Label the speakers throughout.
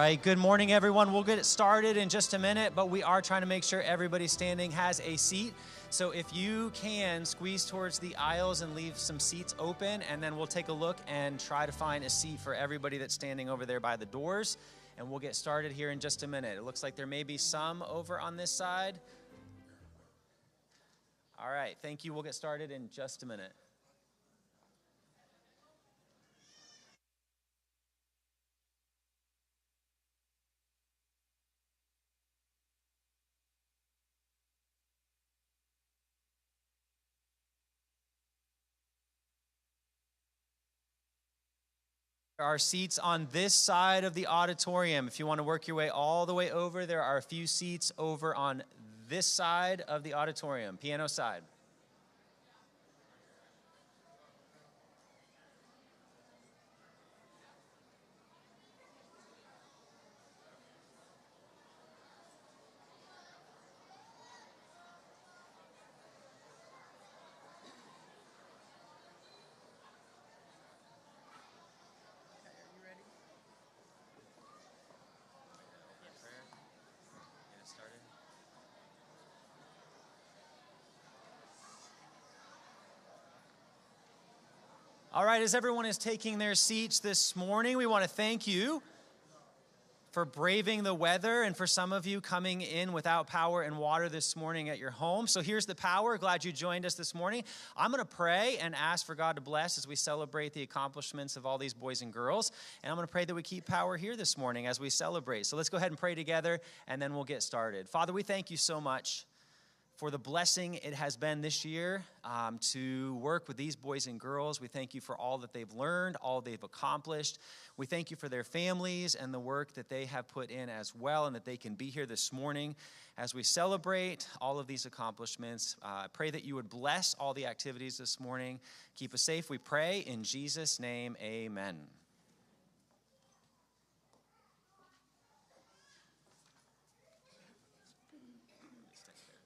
Speaker 1: right, good morning, everyone. We'll get it started in just a minute, but we are trying to make sure everybody standing has a seat. So if you can, squeeze towards the aisles and leave some seats open, and then we'll take a look and try to find a seat for everybody that's standing over there by the doors, and we'll get started here in just a minute. It looks like there may be some over on this side. All right, thank you. We'll get started in just a minute. There are seats on this side of the auditorium. If you want to work your way all the way over, there are a few seats over on this side of the auditorium, piano side. All right, as everyone is taking their seats this morning, we want to thank you for braving the weather and for some of you coming in without power and water this morning at your home. So here's the power. Glad you joined us this morning. I'm going to pray and ask for God to bless as we celebrate the accomplishments of all these boys and girls. And I'm going to pray that we keep power here this morning as we celebrate. So let's go ahead and pray together, and then we'll get started. Father, we thank you so much for the blessing it has been this year to work with these boys and girls. We thank you for all that they've learned, all they've accomplished. We thank you for their families and the work that they have put in as well, and that they can be here this morning as we celebrate all of these accomplishments. I pray that you would bless all the activities this morning. Keep us safe, we pray. In Jesus' name, amen.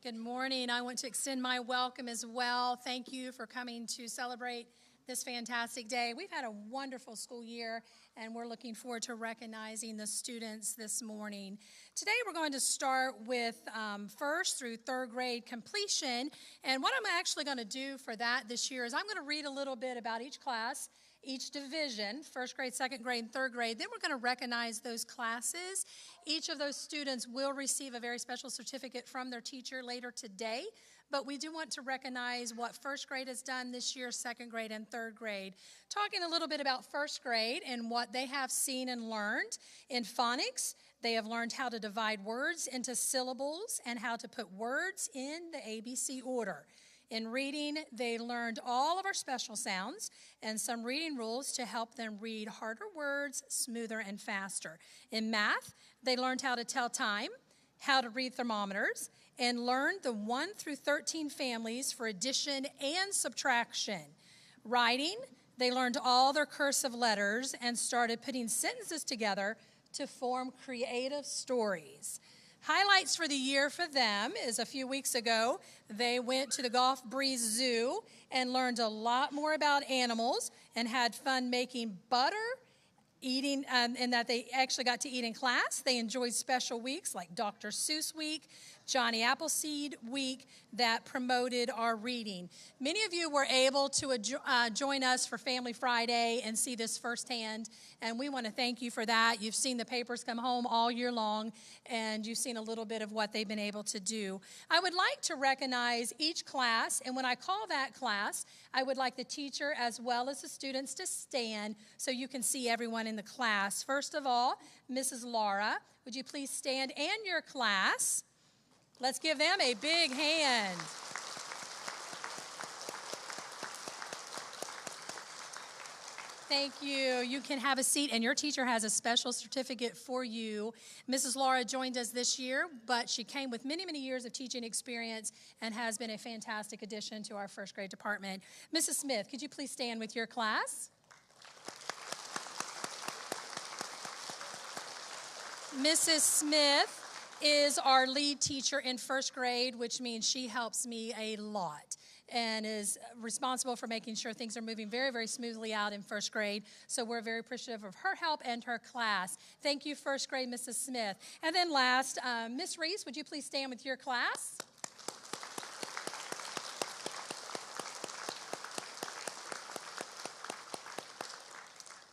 Speaker 2: Good morning. I want to extend my welcome as well. Thank you for coming to celebrate this fantastic day. We've had a wonderful school year, and we're looking forward to recognizing the students this morning. Today, we're going to start with first through third grade completion. And what I'm actually going to do for that this year is I'm going to read a little bit about each class, each division, first grade, second grade, and third grade. Then we're going to recognize those classes. Each of those students will receive a very special certificate from their teacher later today. But we do want to recognize what first grade has done this year, second grade, and third grade. Talking a little bit about first grade and what they have seen and learned. In phonics, they have learned how to divide words into syllables and how to put words in the ABC order. In reading, they learned all of our special sounds and some reading rules to help them read harder words smoother and faster. In math, they learned how to tell time, how to read thermometers, and learned the 1 through 13 families for addition and subtraction. Writing, they learned all their cursive letters and started putting sentences together to form creative stories. Highlights for the year for them is a few weeks ago, they went to the Gulf Breeze Zoo and learned a lot more about animals and had fun making butter, eating, and that they actually got to eat in class. They enjoyed special weeks like Dr. Seuss Week, Johnny Appleseed Week that promoted our reading. Many of you were able to join us for Family Friday and see this firsthand, and we want to thank you for that. You've seen the papers come home all year long, and you've seen a little bit of what they've been able to do. I would like to recognize each class, and when I call that class, I would like the teacher as well as the students to stand so you can see everyone in the class. First of all, Mrs. Laura, would you please stand, and your class. Let's give them a big hand. Thank you. You can have a seat, and your teacher has a special certificate for you. Mrs. Laura joined us this year, but she came with many, many years of teaching experience and has been a fantastic addition to our first grade department. Mrs. Smith, could you please stand with your class? Mrs. Smith is our lead teacher in first grade, which means she helps me a lot. and is responsible for making sure things are moving very, very smoothly out in first grade. So we're very appreciative of her help and her class. Thank you, first grade, Mrs. Smith. And then last, Miss Reese, would you please stand with your class?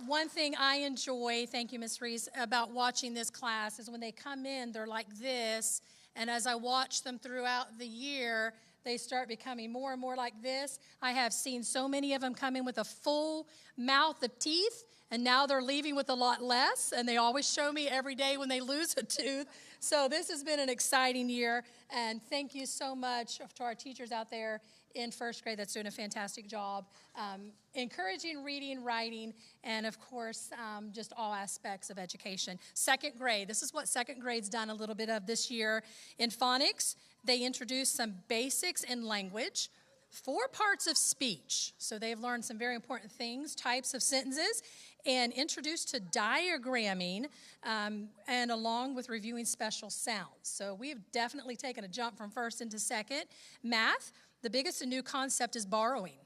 Speaker 2: One thing I enjoy, thank you, Ms. Reese, about watching this class is when they come in, they're like this, and as I watch them throughout the year, they start becoming more and more like this. I have seen so many of them come in with a full mouth of teeth, and now they're leaving with a lot less, and they always show me every day when they lose a tooth. So this has been an exciting year, and thank you so much to our teachers out there in first grade that's doing a fantastic job encouraging reading, writing, and of course, just all aspects of education. Second grade, this is what second grade's done a little bit of this year. In phonics, they introduced some basics in language, 4 parts of speech. So they've learned some very important things, types of sentences, and introduced to diagramming, and along with reviewing special sounds. So we've definitely taken a jump from first into second. Math, the biggest and new concept is borrowing.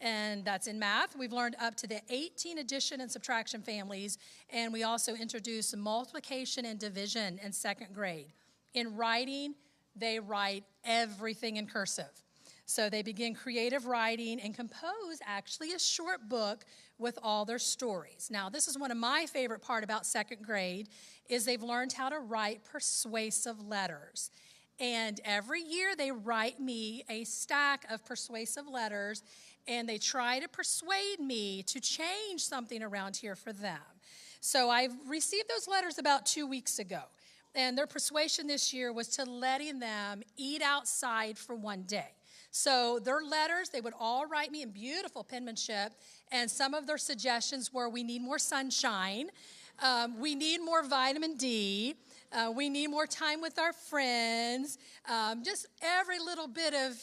Speaker 2: And that's in math. We've learned up to the 18 addition and subtraction families, and we also introduced multiplication and division in second grade. In writing, they write everything in cursive. So they begin creative writing and compose actually a short book with all their stories. Now, this is one of my favorite part about second grade is they've learned how to write persuasive letters. And every year they write me a stack of persuasive letters, and they try to persuade me to change something around here for them. So I received those letters about 2 weeks ago. And their persuasion this year was to letting them eat outside for one day. So their letters, they would all write me in beautiful penmanship, and some of their suggestions were we need more sunshine, we need more vitamin D, we need more time with our friends, just every little bit of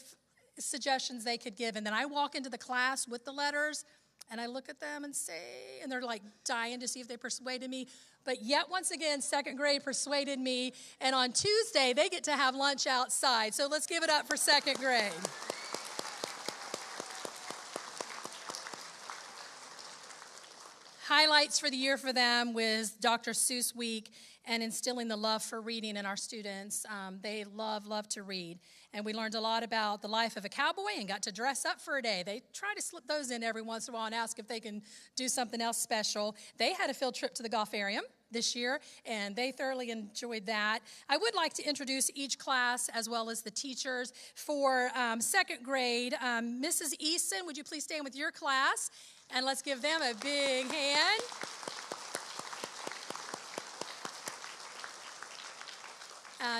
Speaker 2: suggestions they could give. And then I walk into the class with the letters, and I look at them and say, and they're like dying to see if they persuaded me. But yet once again, second grade persuaded me. And on Tuesday, they get to have lunch outside. So let's give it up for second grade. Highlights for the year for them was Dr. Seuss Week and instilling the love for reading in our students. They love to read. And we learned a lot about the life of a cowboy and got to dress up for a day. They try to slip those in every once in a while and ask if they can do something else special. They had a field trip to the Golfarium this year, and they thoroughly enjoyed that. I would like to introduce each class as well as the teachers. For second grade, Mrs. Easton, would you please stand with your class? And let's give them a big hand.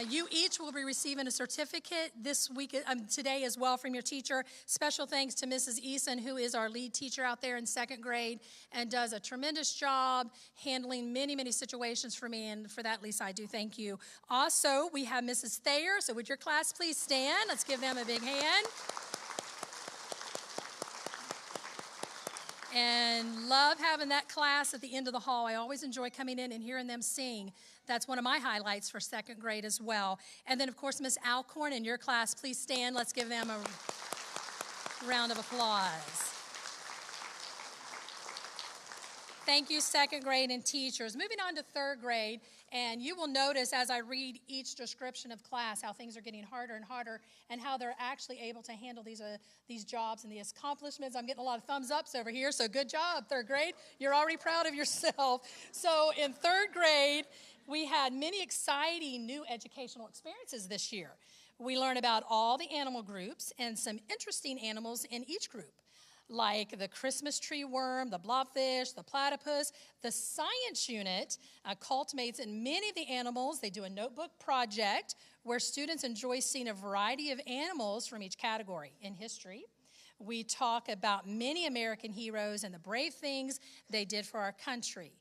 Speaker 2: You each will be receiving a certificate this week, today as well from your teacher. Special thanks to Mrs. Eason, who is our lead teacher out there in second grade and does a tremendous job handling many situations for me. And for that, Lisa, I do thank you. Also, we have Mrs. Thayer. So would your class please stand? Let's give them a big hand. And love having that class at the end of the hall. I always enjoy coming in and hearing them sing. That's one of my highlights for second grade as well. And then, of course, Miss Alcorn in your class, please stand. Let's give them a round of applause. Thank you, second grade and teachers. Moving on to third grade, and you will notice as I read each description of class how things are getting harder and harder and how they're actually able to handle these jobs and these accomplishments. I'm getting a lot of thumbs ups over here, so good job, third grade. You're already proud of yourself. So in third grade, we had many exciting new educational experiences this year. We learned about all the animal groups and some interesting animals in each group, like the Christmas tree worm, the blobfish, the platypus. The science unit cultivates in many of the animals. They do a notebook project where students enjoy seeing a variety of animals from each category. In history, we talk about many American heroes and the brave things they did for our country.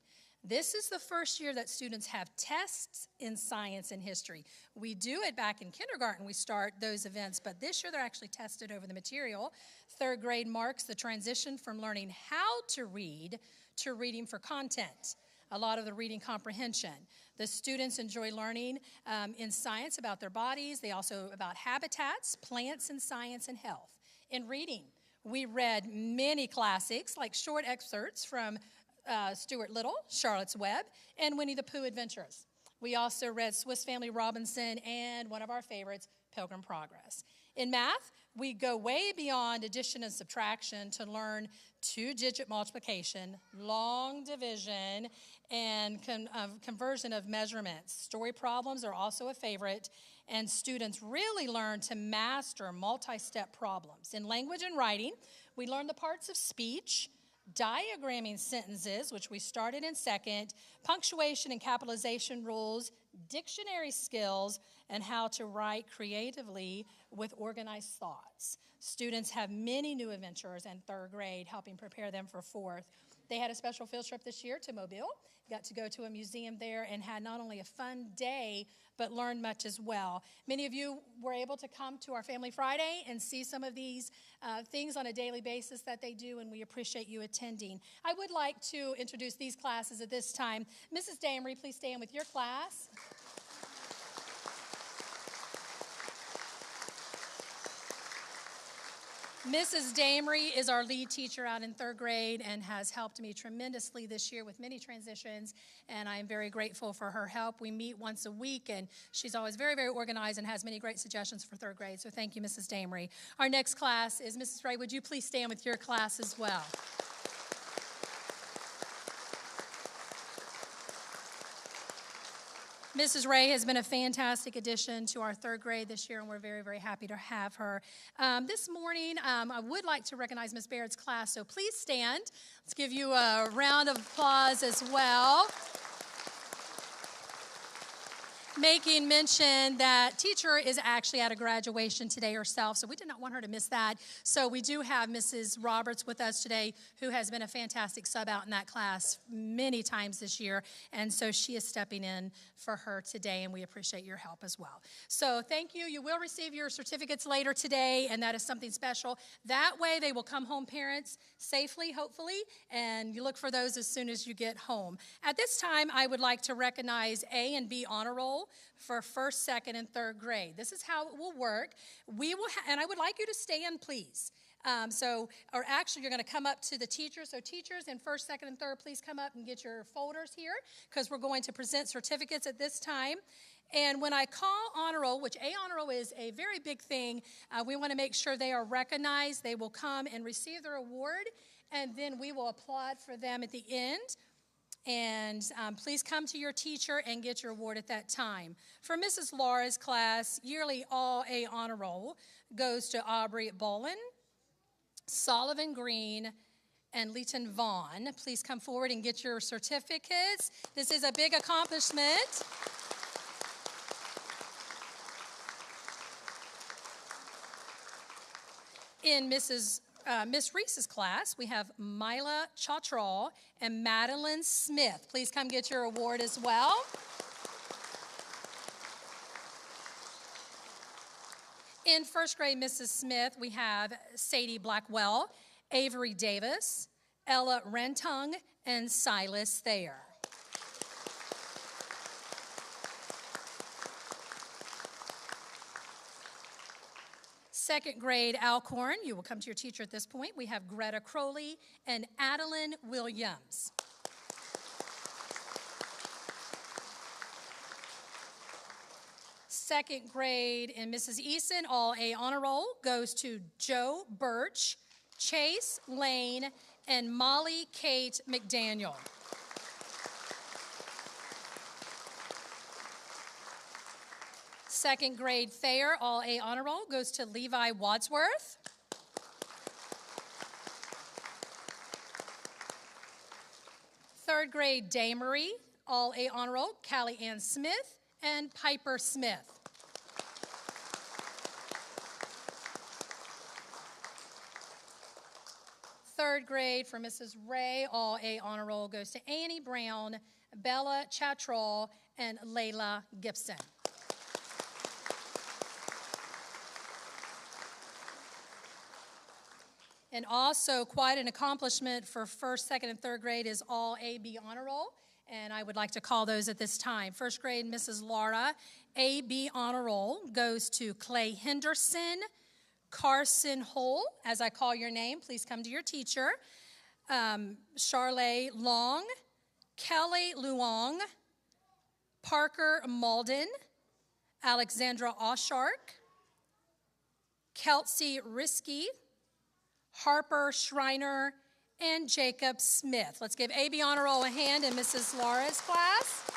Speaker 2: This is the first year that students have tests in science and history. We do it back in kindergarten, we start those events, but this year they're actually tested over the material. Third grade marks the transition from learning how to read to reading for content, a lot of the reading comprehension. The students enjoy learning in science about their bodies. They also about habitats, plants, and science and health. In reading, we read many classics like short excerpts from Stuart Little, Charlotte's Web, and Winnie the Pooh Adventures. We also read Swiss Family Robinson and one of our favorites, Pilgrim Progress. In math, we go way beyond addition and subtraction to learn two-digit multiplication, long division, and conversion of measurements. Story problems are also a favorite, and students really learn to master multi-step problems. In language and writing, we learn the parts of speech, diagramming sentences, which we started in second, punctuation and capitalization rules, dictionary skills, and how to write creatively with organized thoughts. Students have many new adventures in third grade, helping prepare them for fourth. They had a special field trip this year to Mobile, got to go to a museum there, and had not only a fun day, but learned much as well. Many of you were able to come to our Family Friday and see some of these things on a daily basis that they do, and we appreciate you attending. I would like to introduce these classes at this time. Mrs. Damery, please stand with your class. Mrs. Damery is our lead teacher out in third grade and has helped me tremendously this year with many transitions, and I am very grateful for her help. We meet once a week, and she's always very, very organized and has many great suggestions for third grade, so thank you, Mrs. Damery. Our next class is Mrs. Ray. Would you please stand with your class as well? Mrs. Ray has been a fantastic addition to our third grade this year, and we're very, very happy to have her. This morning, I would like to recognize Ms. Baird's class, so please stand. Let's give you a round of applause as well. Making mention that teacher is actually at a graduation today herself, so we did not want her to miss that. So we do have Mrs. Roberts with us today, who has been a fantastic sub out in that class many times this year, and so she is stepping in for her today, and we appreciate your help as well. So thank you. You will receive your certificates later today, and that is something special. That way they will come home, parents, safely, hopefully, and you look for those as soon as you get home. At this time, I would like to recognize A and B honor roll for first, second, and third grade. This is how it will work. We will, and I would like you to stand, please. Or actually, you're going to come up to the teachers. So teachers in first, second, and third, please come up and get your folders here, because we're going to present certificates at this time. And when I call honor roll, which A honor roll is a very big thing, we want to make sure they are recognized. They will come and receive their award, and then we will applaud for them at the end. And please come to your teacher and get your award at that time. For Mrs. Laura's class, yearly all-A honor roll goes to Aubrey Bolin, Sullivan Green, and Leighton Vaughn. Please come forward and get your certificates. This is a big accomplishment. In Miss Reese's class, we have Mila Chautral and Madeline Smith. Please come get your award as well. In first grade, Mrs. Smith, we have Sadie Blackwell, Avery Davis, Ella Rentung, and Silas Thayer. Second grade Alcorn, you will come to your teacher at this point. We have Greta Crowley and Adeline Williams. Second grade in Mrs. Eason, all A honor roll goes to Joe Birch, Chase Lane, and Molly Kate McDaniel. Second grade Thayer, all A honor roll goes to Levi Wadsworth. Third grade Damery, all A honor roll, Callie Ann Smith and Piper Smith. Third grade for Mrs. Ray, all A honor roll goes to Annie Brown, Bella Chatrall, and Layla Gibson. And also quite an accomplishment for first, second, and third grade is all A-B honor roll. And I would like to call those at this time. First grade, Mrs. Laura, A-B honor roll goes to Clay Henderson, Carson Hole, as I call your name, please come to your teacher. Charlotte Long, Kelly Luong, Parker Malden, Alexandra Oshark, Kelsey Risky, Harper Schreiner, and Jacob Smith. Let's give AB Honor Roll a hand in Mrs. Laura's class.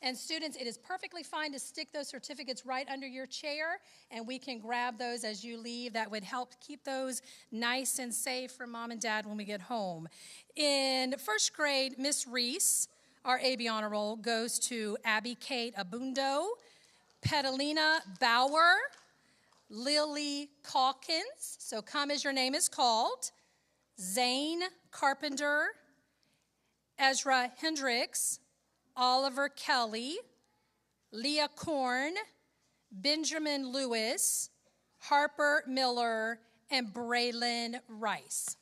Speaker 2: And students, it is perfectly fine to stick those certificates right under your chair, and we can grab those as you leave. That would help keep those nice and safe for mom and dad when we get home. In first grade, Miss Reese, our AB Honor Roll, goes to Abby Kate Abundo, Petalina Bauer, Lily Calkins, so come as your name is called, Zane Carpenter, Ezra Hendricks, Oliver Kelly, Leah Korn, Benjamin Lewis, Harper Miller, and Braylon Rice.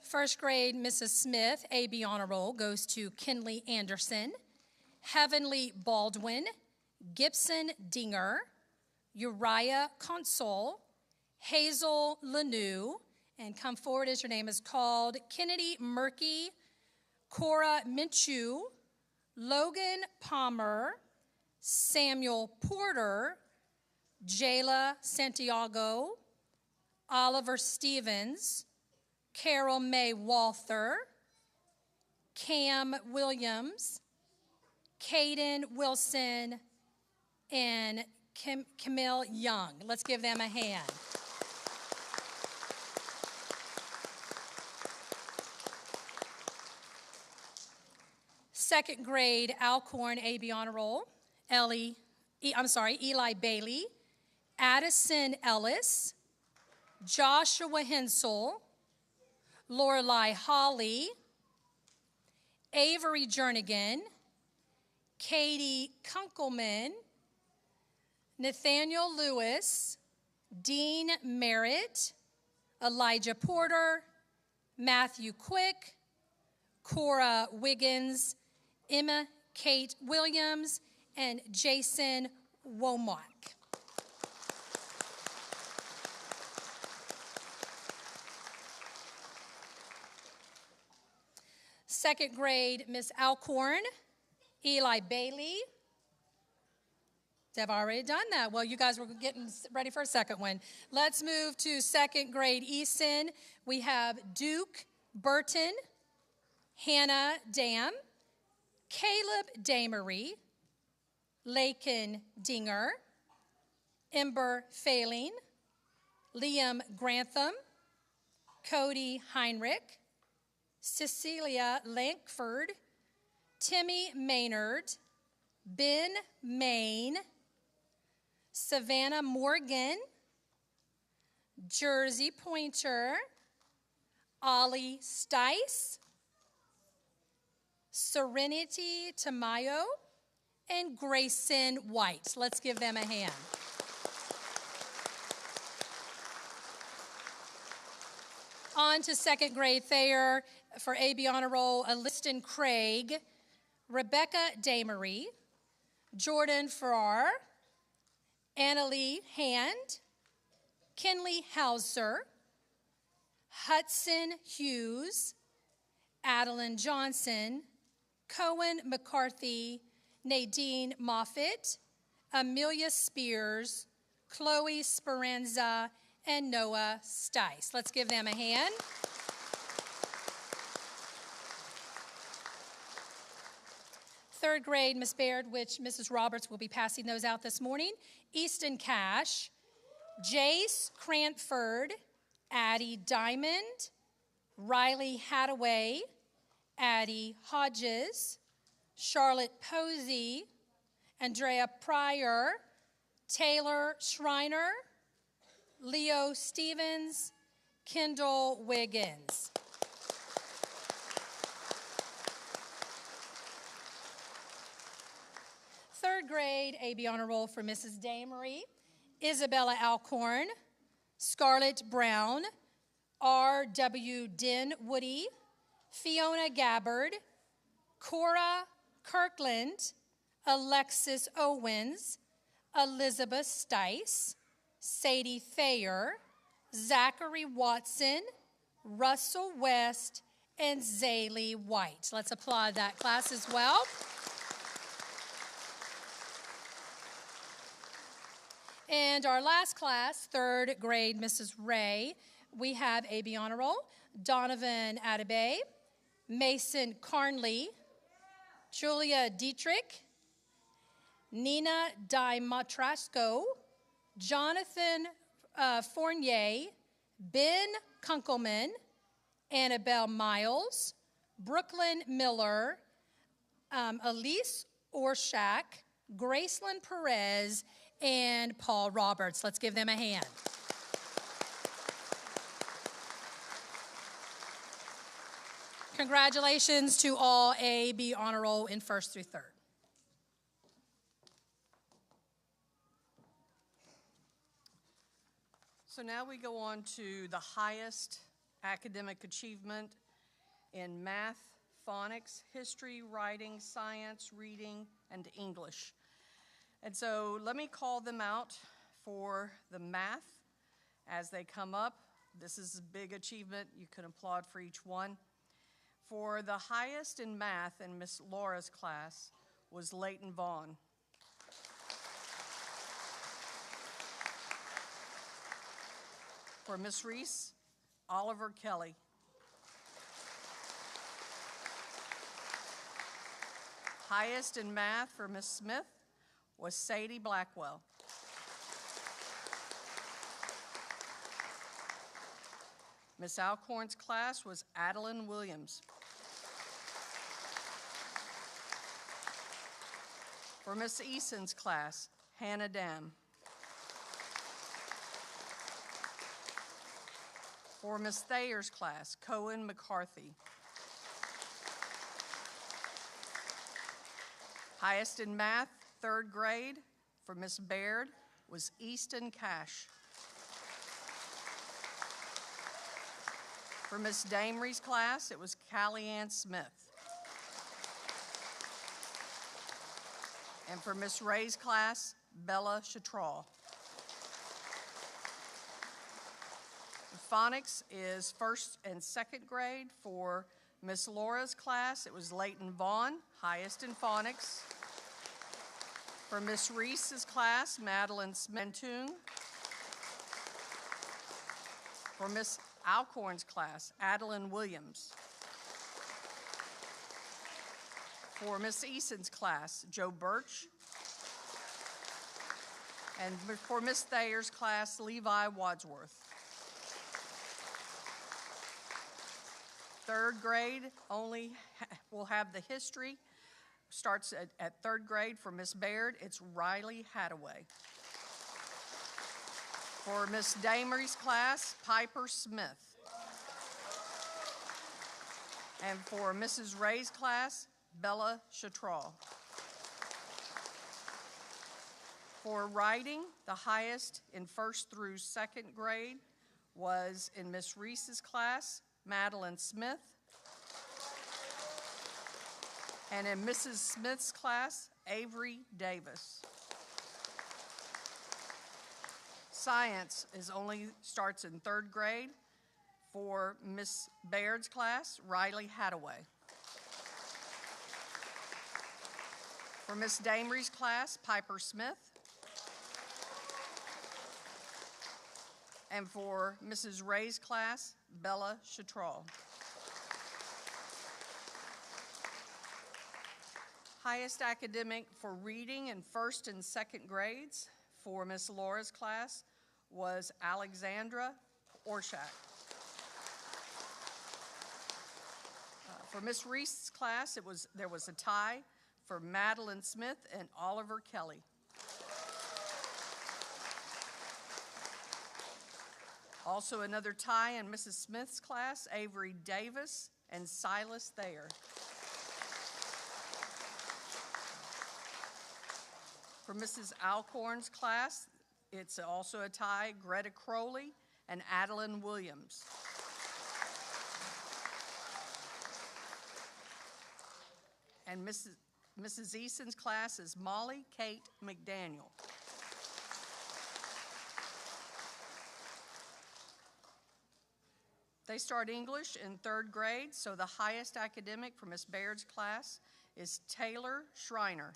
Speaker 2: First grade, Mrs. Smith, AB Honor Roll, goes to Kinley Anderson, Heavenly Baldwin, Gibson Dinger, Uriah Console, Hazel Lanou, and come forward as your name is called, Kennedy Murky, Cora Minchu, Logan Palmer, Samuel Porter, Jayla Santiago, Oliver Stevens, Carol May Walther, Cam Williams, Caden Wilson, and Camille Young. Let's give them a hand. Second grade Alcorn AB Honor Roll, Eli Bailey, Addison Ellis, Joshua Hensel, Lorelei Holly, Avery Jernigan, Katie Kunkelman, Nathaniel Lewis, Dean Merritt, Elijah Porter, Matthew Quick, Cora Wiggins, Emma Kate Williams, and Jason Womack. Second grade, Miss Alcorn, Eli Bailey. I've already done that. Well, you guys were getting ready for a second one. Let's move to second grade Easton. We have Duke Burton, Hannah Dam, Caleb Damery, Lakin Dinger, Ember Failing, Liam Grantham, Cody Heinrich, Cecilia Lankford, Timmy Maynard, Ben Main, Savannah Morgan, Jersey Pointer, Ollie Stice, Serenity Tamayo, and Grayson White. Let's give them a hand. On to second grade Thayer for AB Honor Roll, Liston Craig, Rebecca Damery, Jordan Farrar, Annalie Hand, Kinley Hauser, Hudson Hughes, Adeline Johnson, Cohen McCarthy, Nadine Moffitt, Amelia Spears, Chloe Speranza, and Noah Stice. Let's give them a hand. Third grade, Miss Baird, which Mrs. Roberts will be passing those out this morning. Easton Cash, Jace Cranford, Addie Diamond, Riley Hadaway, Addie Hodges, Charlotte Posey, Andrea Pryor, Taylor Schreiner, Leo Stevens, Kendall Wiggins. Third grade AB Honor Roll for Mrs. Damery, Isabella Alcorn, Scarlett Brown, R.W. Dinwoody, Fiona Gabbard, Cora Kirkland, Alexis Owens, Elizabeth Stice, Sadie Thayer, Zachary Watson, Russell West, and Zaylee White. Let's applaud that class as well. And our last class, third grade, Mrs. Ray, we have AB Honor Roll, Donovan Adebayo, Mason Carnley, Julia Dietrich, Nina Dimatrasco, Jonathan Fournier, Ben Kunkelman, Annabelle Miles, Brooklyn Miller, Elise Orshak, Gracelyn Perez, and Paul Roberts. Let's give them a hand. Congratulations to all AB Honor Roll in first through third.
Speaker 3: So now we go on to the highest academic achievement in math, phonics, history, writing, science, reading, and English. And so let me call them out for the math as they come up. This is a big achievement. You can applaud for each one. For the highest in math in Miss Laura's class was Leighton Vaughn. For Miss Reese, Oliver Kelly. Highest in math for Miss Smith was Sadie Blackwell. Miss Alcorn's class was Adeline Williams. For Miss Eason's class, Hannah Dam. For Miss Thayer's class, Cohen McCarthy. Highest in math, third grade, for Miss Baird was Easton Cash. For Miss Damery's class, it was Callie Ann Smith. And for Miss Ray's class, Bella Chatraw. Phonics is first and second grade. For Miss Laura's class, it was Leighton Vaughn, highest in phonics. For Miss Reese's class, Madeline Smentung. For Miss Alcorn's class, Adeline Williams. For Miss Eason's class, Joe Birch. And for Miss Thayer's class, Levi Wadsworth. Third grade only will have the history. Starts at third grade for Miss Baird, it's Riley Hadaway. For Miss Damery's class, Piper Smith. And for Mrs. Ray's class, Bella Chatraw. For writing, the highest in first through second grade was in Miss Reese's class, Madeline Smith. And in Mrs. Smith's class, Avery Davis. Science starts in third grade. For Miss Baird's class, Riley Hadaway. For Miss Damery's class, Piper Smith. And for Mrs. Ray's class, Bella Chatraw. Highest academic for reading in first and second grades for Miss Laura's class was Alexandra Orshak. For Miss Reese's class, there was a tie for Madeline Smith and Oliver Kelly. Also another tie in Mrs. Smith's class, Avery Davis and Silas Thayer. For Mrs. Alcorn's class, it's also a tie, Greta Crowley and Adeline Williams. And Mrs. Eason's class is Molly Kate McDaniel. They start English in 3rd grade, so the highest academic for Miss Baird's class is Taylor Schreiner.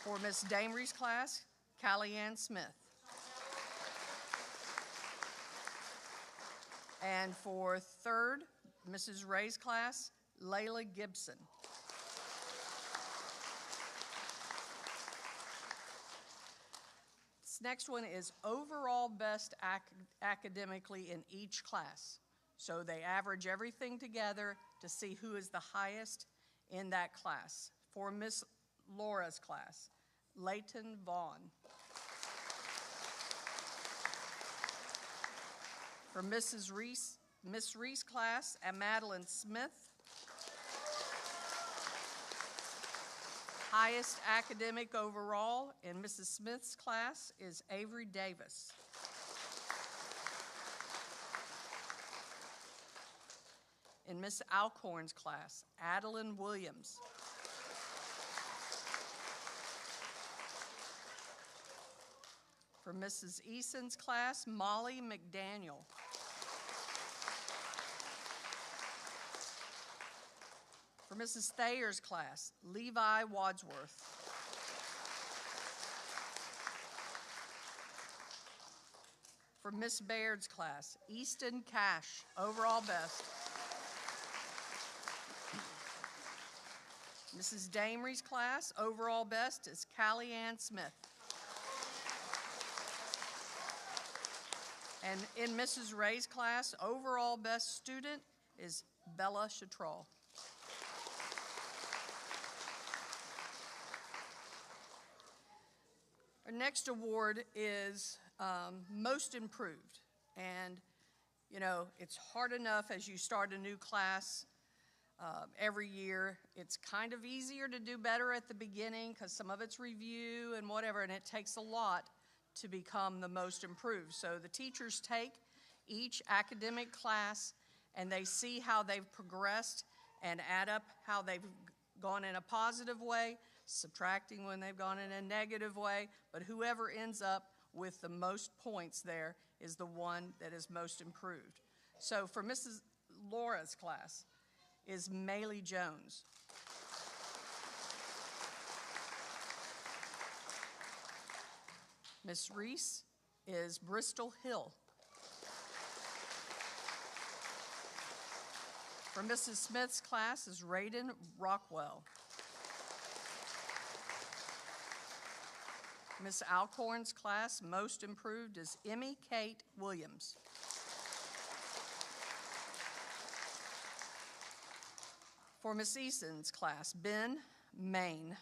Speaker 3: For Miss Damery's class, Callie Ann Smith. And for 3rd, Mrs. Ray's class, Layla Gibson. This next one is overall best academically in each class. So they average everything together to see who is the highest in that class. For Miss Laura's class, Layton Vaughn. For Miss Reese class, Madeline Smith. Highest academic overall in Mrs. Smith's class is Avery Davis. In Miss Alcorn's class, Adeline Williams. For Mrs. Eason's class, Molly McDaniel. For Mrs. Thayer's class, Levi Wadsworth. For Miss Baird's class, Easton Cash, overall best. Mrs. Damery's class, overall best is Callie Ann Smith. And in Mrs. Ray's class, overall best student is Bella Chatral. Our next award is Most Improved. And, you know, it's hard enough as you start a new class every year. It's kind of easier to do better at the beginning because some of it's review and whatever, and it takes a lot to become the most improved. So the teachers take each academic class and they see how they've progressed and add up how they've gone in a positive way, subtracting when they've gone in a negative way, but whoever ends up with the most points there is the one that is most improved. So for Mrs. Laura's class is Maylee Jones. Miss Reese is Bristol Hill. For Mrs. Smith's class is Raiden Rockwell. Miss Alcorn's class, most improved, is Emmy Kate Williams. For Miss Eason's class, Ben Main.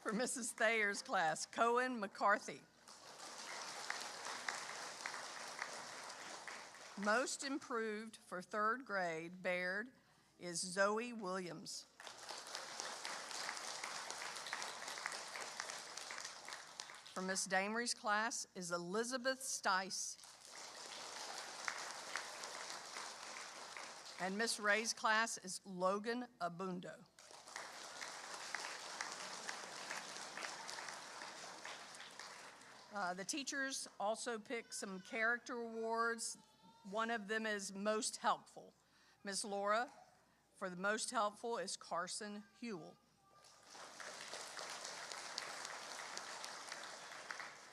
Speaker 3: For Mrs. Thayer's class, Cohen McCarthy. Most improved for 3rd grade, Baird, is Zoe Williams. For Miss Damery's class is Elizabeth Stice. And Miss Ray's class is Logan Abundo. The teachers also pick some character awards. One of them is most helpful. Miss Laura, for the most helpful, is Carson Hewell.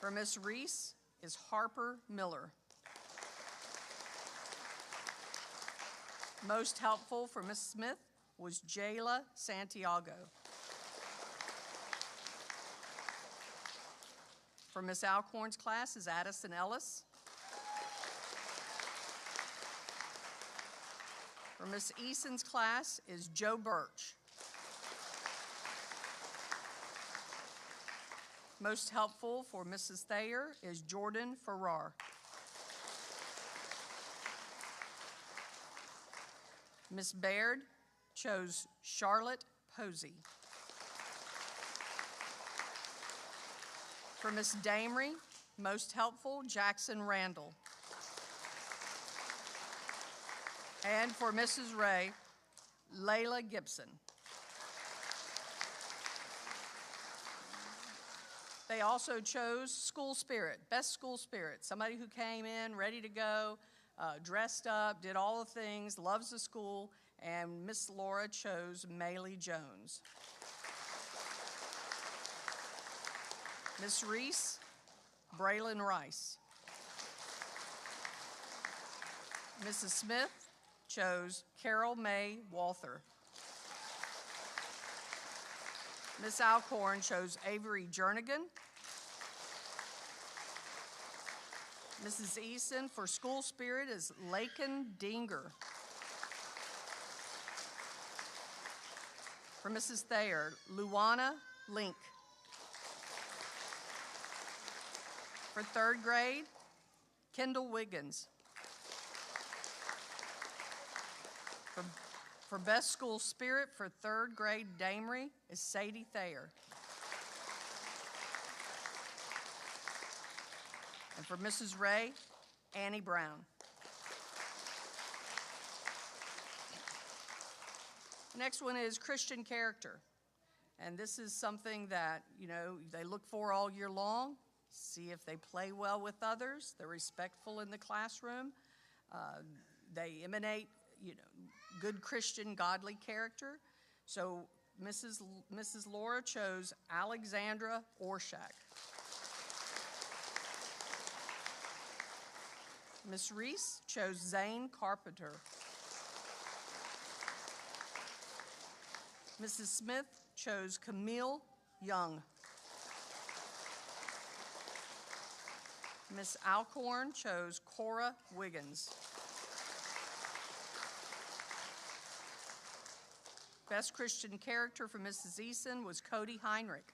Speaker 3: For Miss Reese is Harper Miller. Most helpful for Miss Smith was Jayla Santiago. For Miss Alcorn's class is Addison Ellis. For Miss Eason's class is Joe Birch. Most helpful for Mrs. Thayer is Jordan Farrar. Miss Baird chose Charlotte Posey. For Miss Damery, most helpful, Jackson Randall. And for Mrs. Ray, Layla Gibson. They also chose school spirit, best school spirit, somebody who came in ready to go, dressed up, did all the things, loves the school, and Miss Laura chose Maylee Jones. Miss Reese, Braylon Rice. Mrs. Smith chose Carol Mae Walther. Miss Alcorn chose Avery Jernigan. Mrs. Eason for school spirit is Lakin Dinger. For Mrs. Thayer, Luana Link. For third grade, Kendall Wiggins. For best school spirit for third grade Damery is Sadie Thayer. And for Mrs. Ray, Annie Brown. The next one is Christian character. And this is something that, they look for all year long. See if they play well with others. They're respectful in the classroom. They emanate, good Christian, godly character. So Mrs. Laura chose Alexandra Orshak. Miss Reese chose Zane Carpenter. Mrs. Smith chose Camille Young. Miss Alcorn chose Cora Wiggins. Best Christian character for Mrs. Eason was Cody Heinrich.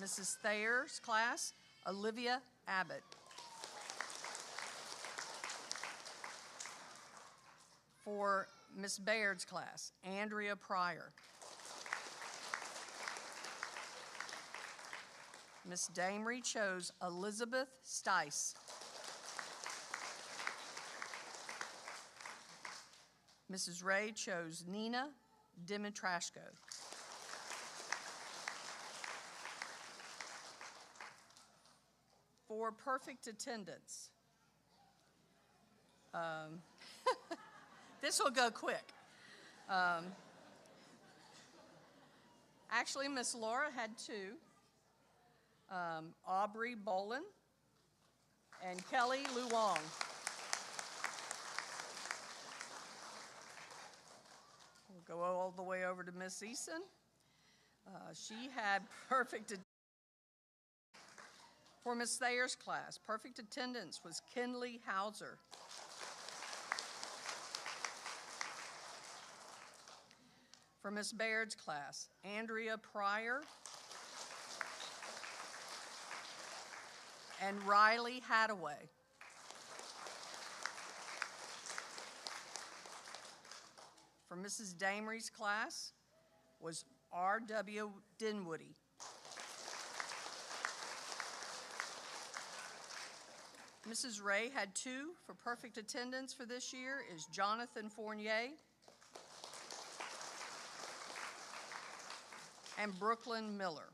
Speaker 3: Mrs. Thayer's class, Olivia Abbott. For Miss Baird's class, Andrea Pryor. Miss Damery chose Elizabeth Stice. Mrs. Ray chose Nina Dimitrashko. For perfect attendance, this will go quick. Actually, Miss Laura had two. Aubrey Bolin and Kelly Luong. We'll go all the way over to Miss Eason. She had perfect for Miss Thayer's class. Perfect attendance was Kinley Hauser. For Miss Baird's class, Andrea Pryor and Riley Hadaway. For Mrs. Damery's class was R.W. Dinwoody. Mrs. Ray had two for perfect attendance for this year is Jonathan Fournier and Brooklyn Miller.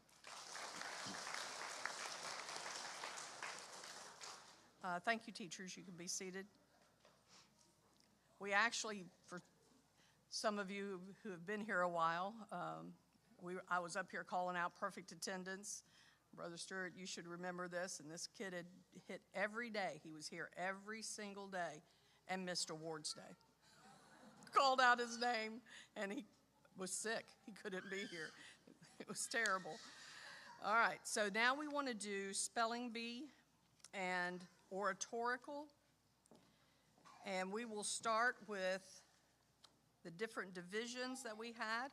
Speaker 3: Thank you, teachers. You can be seated. We actually, for some of you who have been here a while, I was up here calling out perfect attendance. Brother Stewart, you should remember this, and this kid had hit every day. He was here every single day and missed awards day. Called out his name, and he was sick. He couldn't be here. It was terrible. All right, so now we want to do spelling bee and oratorical, and we will start with the different divisions that we had.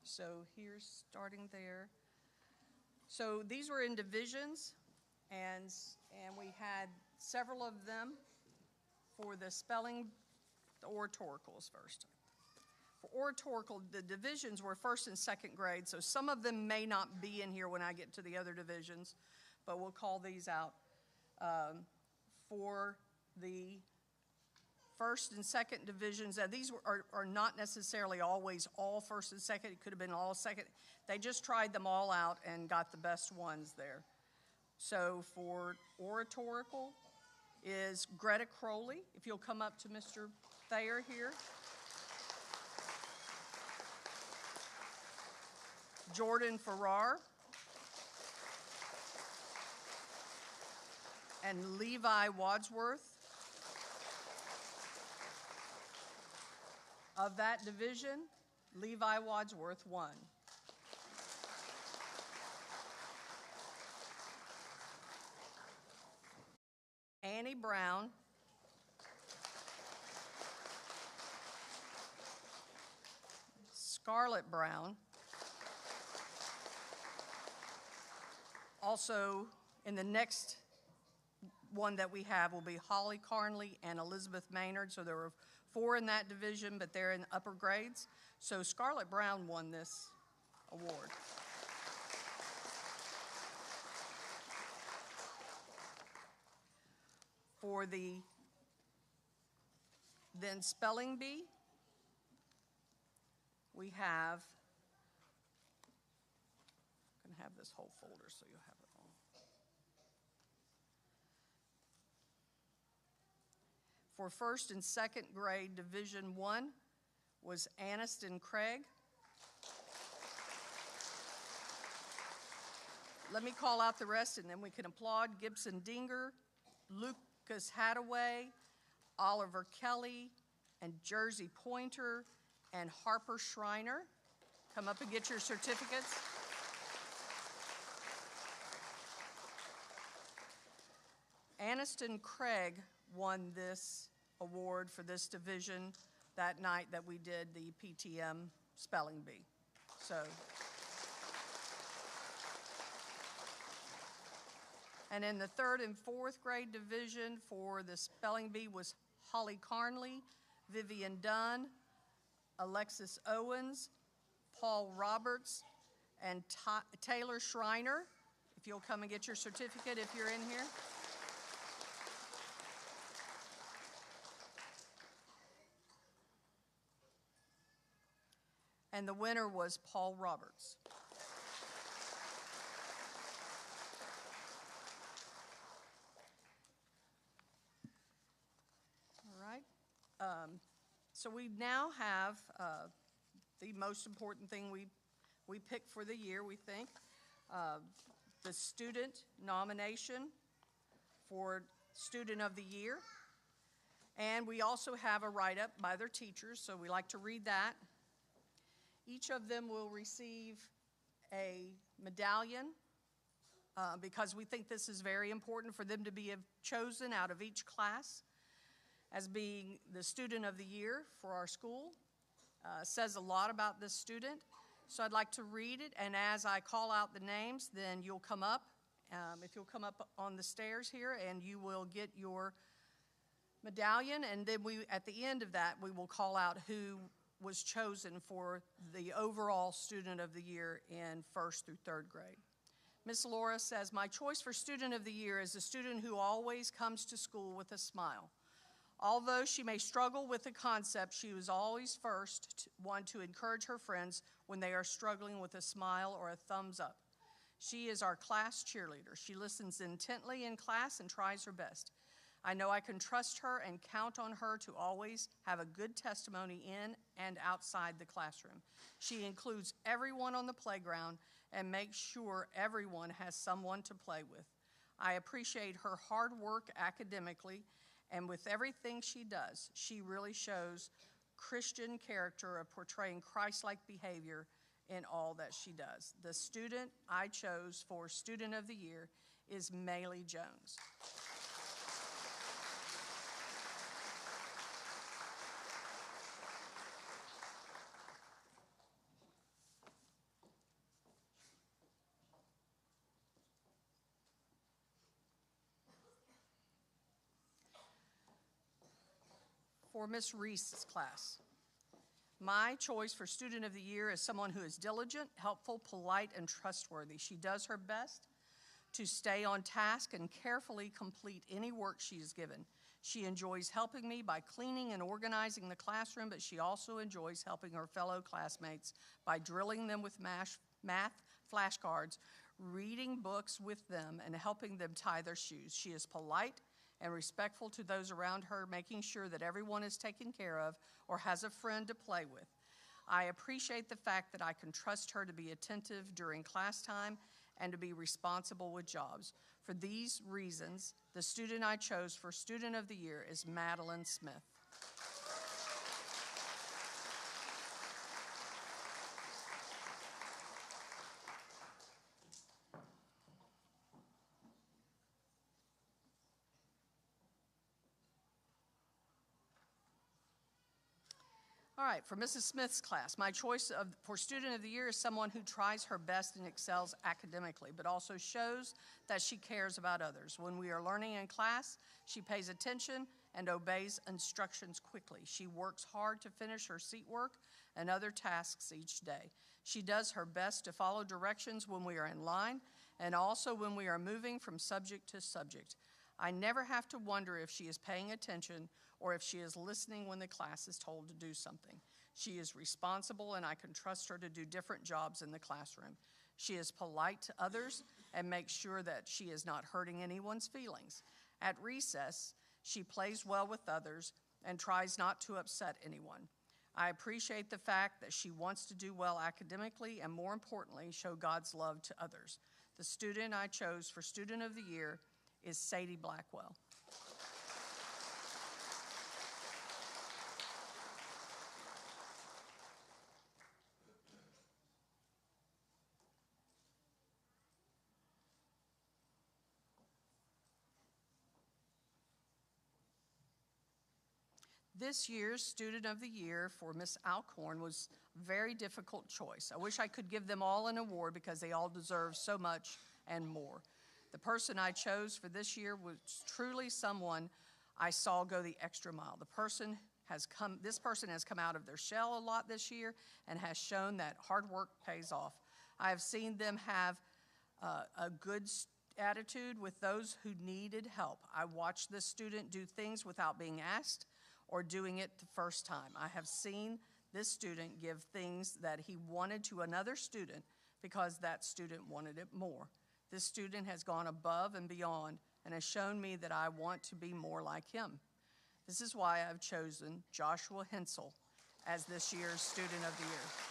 Speaker 3: So here's starting there. So these were in divisions, and we had several of them for the spelling, the oratoricals first. For oratorical, the divisions were first and second grade, so some of them may not be in here when I get to the other divisions, but we'll call these out. For the first and second divisions, these are not necessarily always all first and second. It could have been all second. They just tried them all out and got the best ones there. So for oratorical is Greta Crowley. If you'll come up to Mr. Thayer here. Jordan Farrar. And Levi Wadsworth. Of that division, Levi Wadsworth won. Annie Brown. Scarlett Brown. Also, in the next one that we have will be Holly Carnley and Elizabeth Maynard. So there were 4 in that division, but they're in upper grades. So Scarlett Brown won this award. For the then spelling bee, we have, I'm going to have this whole folder so you'll have it all. For first and second grade, Division 1 was Aniston Craig. Let me call out the rest and then we can applaud. Gibson Dinger, Lucas Hadaway, Oliver Kelly, and Jersey Pointer, and Harper Schreiner. Come up and get your certificates. Aniston Craig won this award for this division that night that we did the PTM spelling bee. So, and in the third and fourth grade division for the spelling bee was Holly Carnley, Vivian Dunn, Alexis Owens, Paul Roberts, and Taylor Schreiner. If you'll come and get your certificate if you're in here. And the winner was Paul Roberts. All right. So we now have the most important thing we picked for the year, we think, the student nomination for Student of the Year. And we also have a write-up by their teachers, so we like to read that. Each of them will receive a medallion because we think this is very important for them to be chosen out of each class as being the Student of the Year for our school. Says a lot about this student. So I'd like to read it, and as I call out the names, then you'll come up. If you'll come up on the stairs here, and you will get your medallion, and then at the end of that, we will call out who was chosen for the overall Student of the Year in 1st through 3rd grade. Miss Laura says, my choice for Student of the Year is a student who always comes to school with a smile. Although she may struggle with the concept, she was always first one to encourage her friends when they are struggling with a smile or a thumbs up. She is our class cheerleader. She listens intently in class and tries her best. I know I can trust her and count on her to always have a good testimony in and outside the classroom. She includes everyone on the playground and makes sure everyone has someone to play with. I appreciate her hard work academically, and with everything she does, she really shows Christian character of portraying Christ-like behavior in all that she does. The student I chose for Student of the Year is Maylee Jones. for Miss Reese's class. My choice for Student of the Year is someone who is diligent, helpful, polite, and trustworthy. She does her best to stay on task and carefully complete any work she is given. She enjoys helping me by cleaning and organizing the classroom, but she also enjoys helping her fellow classmates by drilling them with math flashcards, reading books with them, and helping them tie their shoes. She is polite and respectful to those around her, making sure that everyone is taken care of or has a friend to play with. I appreciate the fact that I can trust her to be attentive during class time and to be responsible with jobs. For these reasons, the student I chose for Student of the Year is Madeline Smith. All right, for Mrs. Smith's class, my choice for Student of the Year is someone who tries her best and excels academically, but also shows that she cares about others. When we are learning in class, she pays attention and obeys instructions quickly. She works hard to finish her seat work and other tasks each day. She does her best to follow directions when we are in line and also when we are moving from subject to subject. I never have to wonder if she is paying attention or if she is listening when the class is told to do something. She is responsible, and I can trust her to do different jobs in the classroom. She is polite to others and makes sure that she is not hurting anyone's feelings. At recess, she plays well with others and tries not to upset anyone. I appreciate the fact that she wants to do well academically and, more importantly, show God's love to others. The student I chose for Student of the Year is Sadie Blackwell. This year's Student of the Year for Miss Alcorn was a very difficult choice. I wish I could give them all an award because they all deserve so much and more. The person I chose for this year was truly someone I saw go the extra mile. This person has come out of their shell a lot this year and has shown that hard work pays off. I have seen them have a good attitude with those who needed help. I watched this student do things without being asked or doing it the first time. I have seen this student give things that he wanted to another student because that student wanted it more. This student has gone above and beyond and has shown me that I want to be more like him. This is why I've chosen Joshua Hensel as this year's Student of the Year.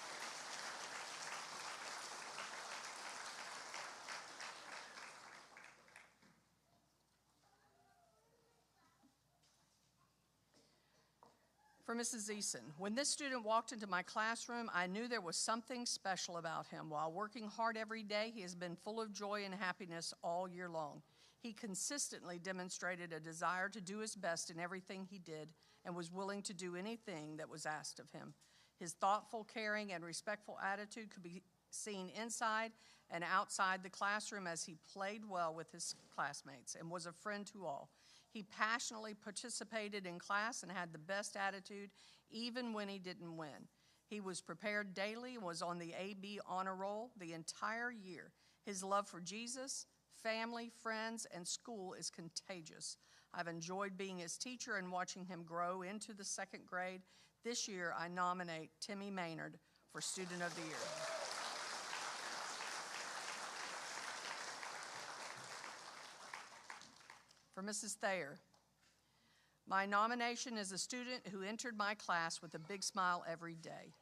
Speaker 3: For Mrs. Eason, when this student walked into my classroom, I knew there was something special about him. While working hard every day, he has been full of joy and happiness all year long. He consistently demonstrated a desire to do his best in everything he did and was willing to do anything that was asked of him. His thoughtful, caring, and respectful attitude could be seen inside and outside the classroom as he played well with his classmates and was a friend to all. He passionately participated in class and had the best attitude even when he didn't win. He was prepared daily and was on the AB honor roll the entire year. His love for Jesus, family, friends, and school is contagious. I've enjoyed being his teacher and watching him grow into the second grade. This year, I nominate Timmy Maynard for Student of the Year. For Mrs. Thayer, my nomination is a student who entered my class with a big smile every day.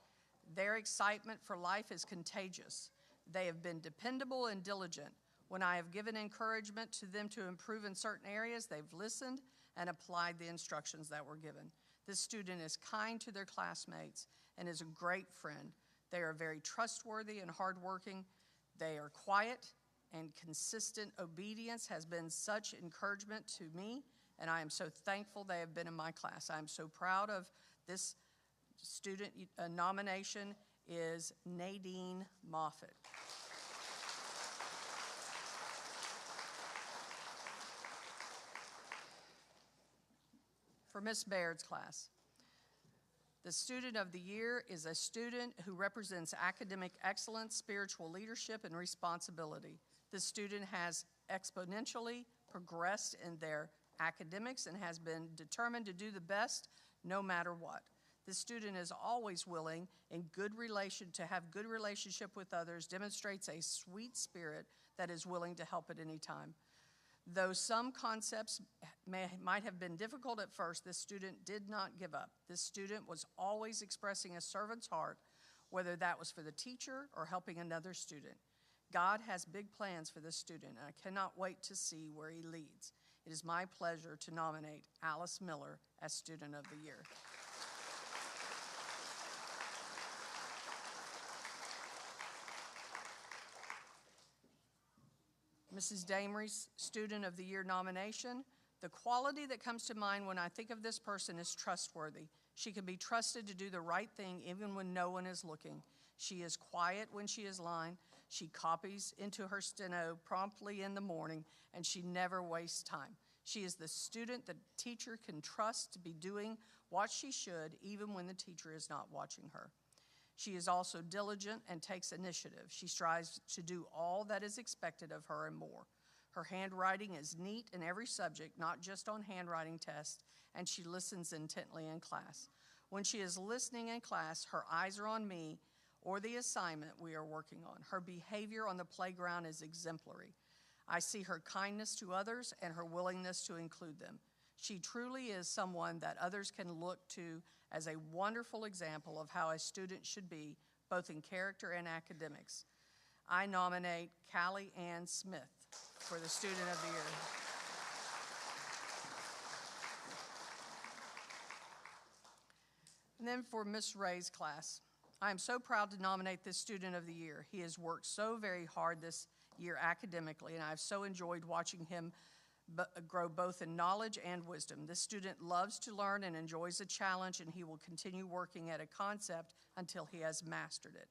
Speaker 3: Their excitement for life is contagious. They have been dependable and diligent. When I have given encouragement to them to improve in certain areas, they've listened and applied the instructions that were given. This student is kind to their classmates and is a great friend. They are very trustworthy and hardworking. They are quiet, and consistent obedience has been such encouragement to me, and I am so thankful they have been in my class. I am so proud of this student nomination is Nadine Moffitt. For Miss Baird's class, The student of the year is a student who represents academic excellence, spiritual leadership, and responsibility. The student has exponentially progressed in their academics and has been determined to do the best no matter what. The student is always willing to have good relationship with others, demonstrates a sweet spirit that is willing to help at any time. Though some concepts might have been difficult at first, this student did not give up. This student was always expressing a servant's heart, whether that was for the teacher or helping another student. God has big plans for this student, and I cannot wait to see where he leads. It is my pleasure to nominate Alice Miller as Student of the Year. Mrs. Damery's Student of the Year nomination. The quality that comes to mind when I think of this person is trustworthy. She can be trusted to do the right thing even when no one is looking. She is quiet when she is lying. She copies into her steno promptly in the morning, and she never wastes time. She is the student the teacher can trust to be doing what she should even when the teacher is not watching her. She is also diligent and takes initiative. She strives to do all that is expected of her and more. Her handwriting is neat in every subject, not just on handwriting tests, and she listens intently in class. When she is listening in class, her eyes are on me or the assignment we are working on. Her behavior on the playground is exemplary. I see her kindness to others and her willingness to include them. She truly is someone that others can look to as a wonderful example of how a student should be, both in character and academics. I nominate Callie Ann Smith for the Student of the Year. And then for Miss Ray's class, I am so proud to nominate this Student of the Year. He has worked so very hard this year academically, and I've so enjoyed watching him grow both in knowledge and wisdom. This student loves to learn and enjoys a challenge, and he will continue working at a concept until he has mastered it.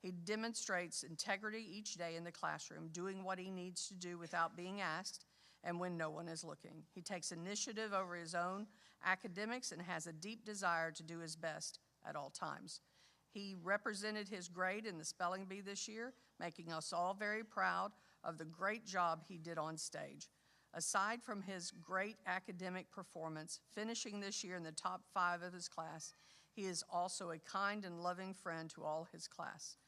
Speaker 3: He demonstrates integrity each day in the classroom, doing what he needs to do without being asked and when no one is looking. He takes initiative over his own academics and has a deep desire to do his best at all times. He represented his grade in the spelling bee this year, making us all very proud of the great job he did on stage. Aside from his great academic performance, finishing this year in the top 5 of his class, he is also a kind and loving friend to all his class.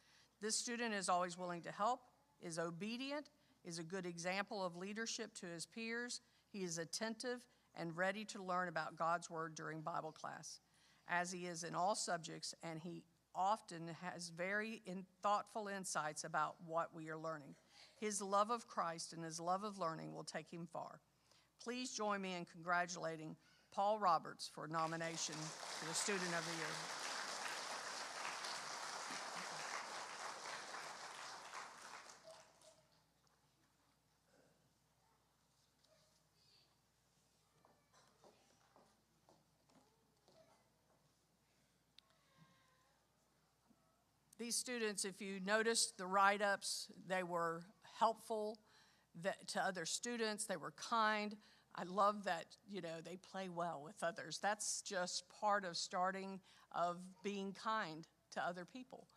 Speaker 3: This student is always willing to help, is obedient, is a good example of leadership to his peers. He is attentive and ready to learn about God's word during Bible class, as he is in all subjects, and he often has very thoughtful insights about what we are learning. His love of Christ and his love of learning will take him far. Please join me in congratulating Paul Roberts for nomination for the Student of the Year. These students, if you noticed the write-ups, they were helpful to other students. They were kind. I love that, they play well with others. That's just part of being kind to other people.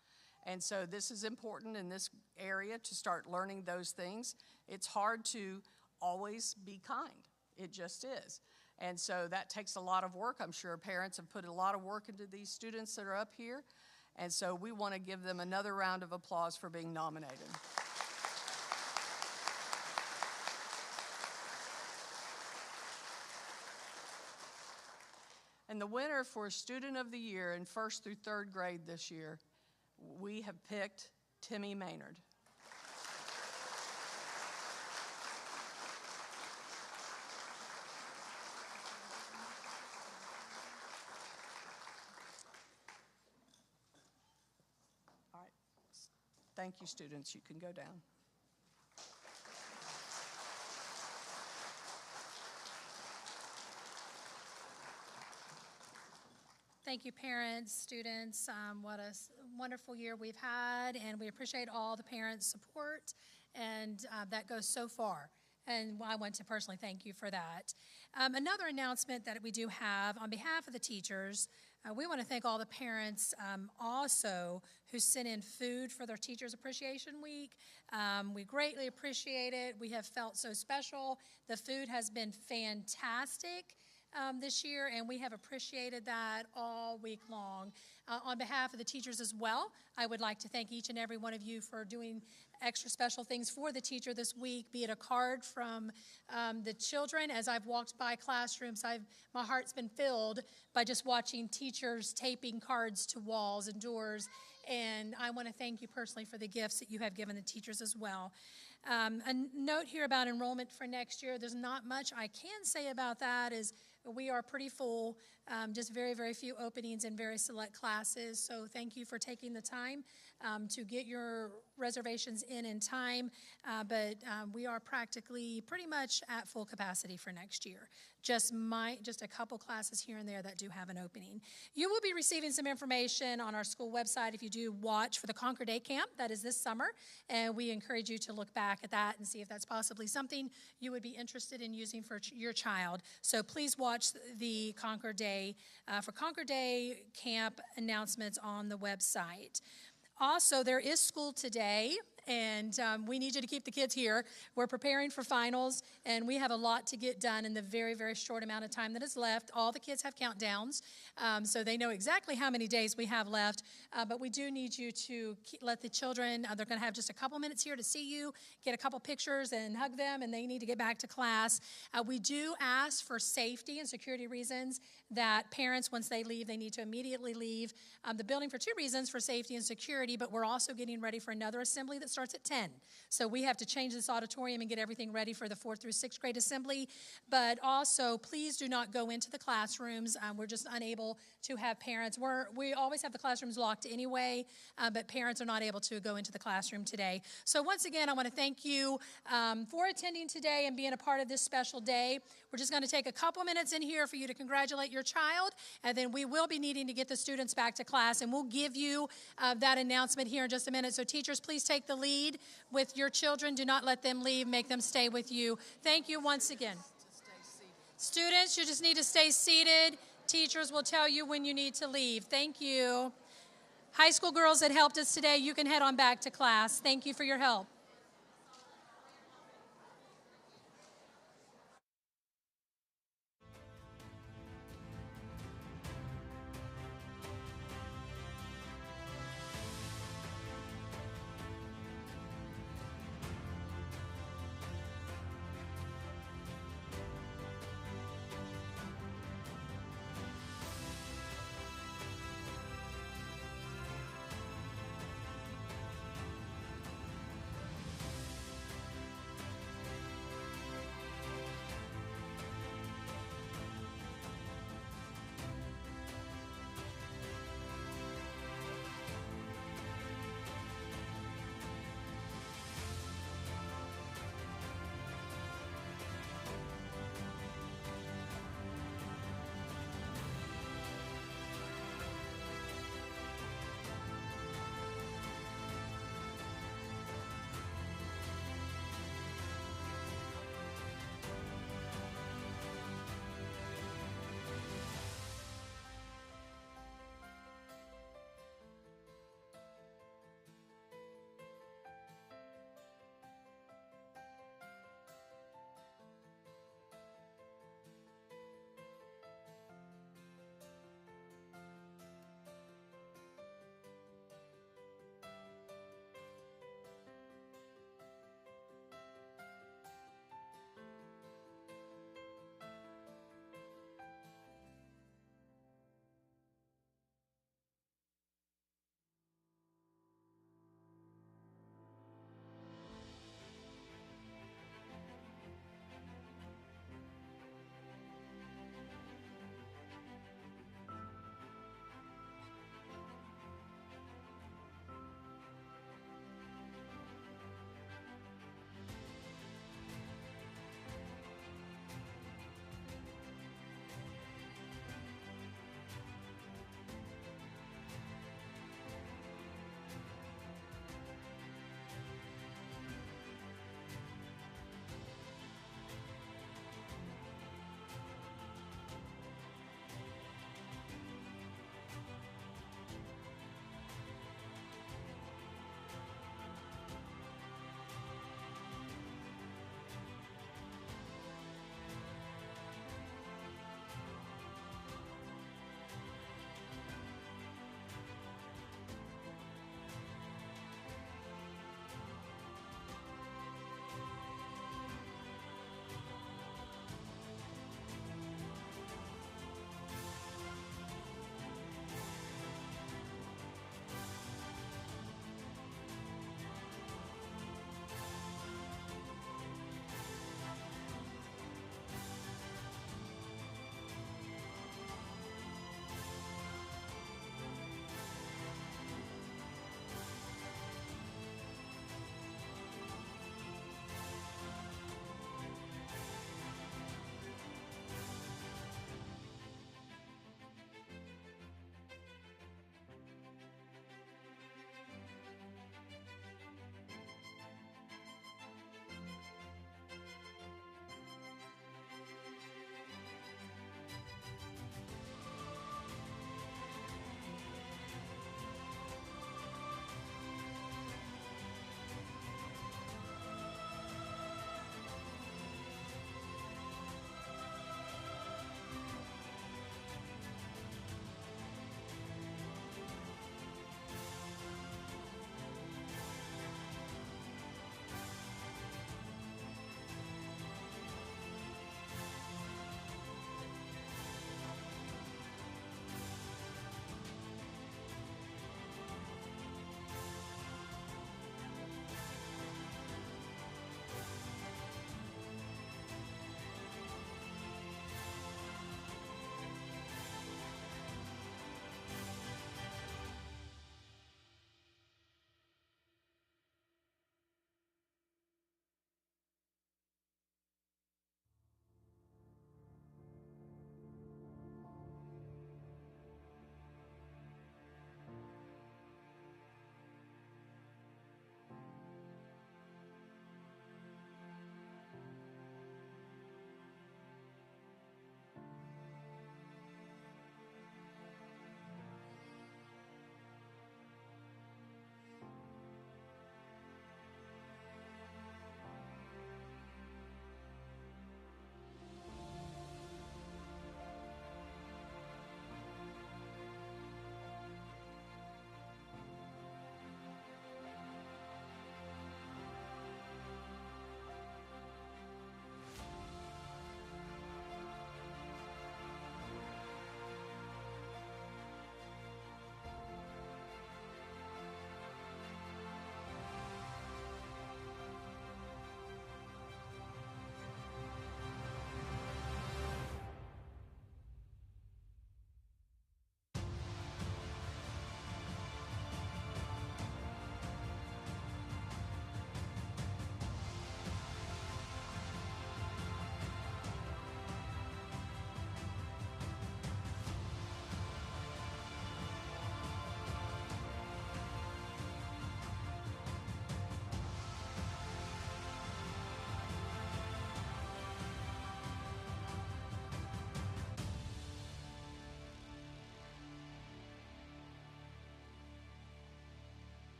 Speaker 3: And so this is important in this area to start learning those things. It's hard to always be kind. It just is. And so that takes a lot of work. I'm sure parents have put a lot of work into these students that are up here. And so we want to give them another round of applause for being nominated. And the winner for Student of the Year in 1st through 3rd grade this year, we have picked Timmy Maynard. All right. Thank you, students. You can go down.
Speaker 2: Thank you, parents, students. What a wonderful year we've had, and we appreciate all the parents' support, and that goes so far. And I want to personally thank you for that. Another announcement that we do have on behalf of the teachers, We want to thank all the parents also who sent in food for their Teachers Appreciation Week. We greatly appreciate it. We have felt so special. The food has been fantastic this year, and we have appreciated that all week long. On behalf of the teachers as well, I would like to thank each and every one of you for doing extra special things for the teacher this week, be it a card from the children. As I've walked by classrooms, my heart's been filled by just watching teachers taping cards to walls and doors, and I want to thank you personally for the gifts that you have given the teachers as well. A note here about enrollment for next year. There's not much I can say about that, as we are pretty full, just very, very few openings in very select classes. So thank you for taking the time to get your reservations in time. But we are practically pretty much at full capacity for next year. Just a couple classes here and there that do have an opening. You will be receiving some information on our school website if you do watch for the Conquer Day Camp that is this summer, and we encourage you to look back at that and see if that's possibly something you would be interested in using for your child. So please watch the Conquer Day Camp announcements on the website. Also, there is school today, and we need you to keep the kids here. We're preparing for finals, and we have a lot to get done in the very, very short amount of time that is left. All the kids have countdowns, so they know exactly how many days we have left, but we do need you to let the children, they're going to have just a couple minutes here to see you, get a couple pictures and hug them, and they need to get back to class. We do ask for safety and security reasons that parents, once they leave, they need to immediately leave the building for two reasons, for safety and security, but we're also getting ready for another assembly that starts at 10. So we have to change this auditorium and get everything ready for the 4th through 6th grade assembly. But also, please do not go into the classrooms. We're just unable to have parents. We always have the classrooms locked anyway, but parents are not able to go into the classroom today. So once again, I want to thank you for attending today and being a part of this special day. We're just going to take a couple minutes in here for you to congratulate your child, and then we will be needing to get the students back to class, and we'll give you that announcement here in just a minute. So teachers, please take the lead with your children. Do not let them leave. Make them stay with you. Thank you once again. Students, you just need to stay seated. Teachers will tell you when you need to leave. Thank you. High school girls that helped us today, you can head on back to class. Thank you for your help.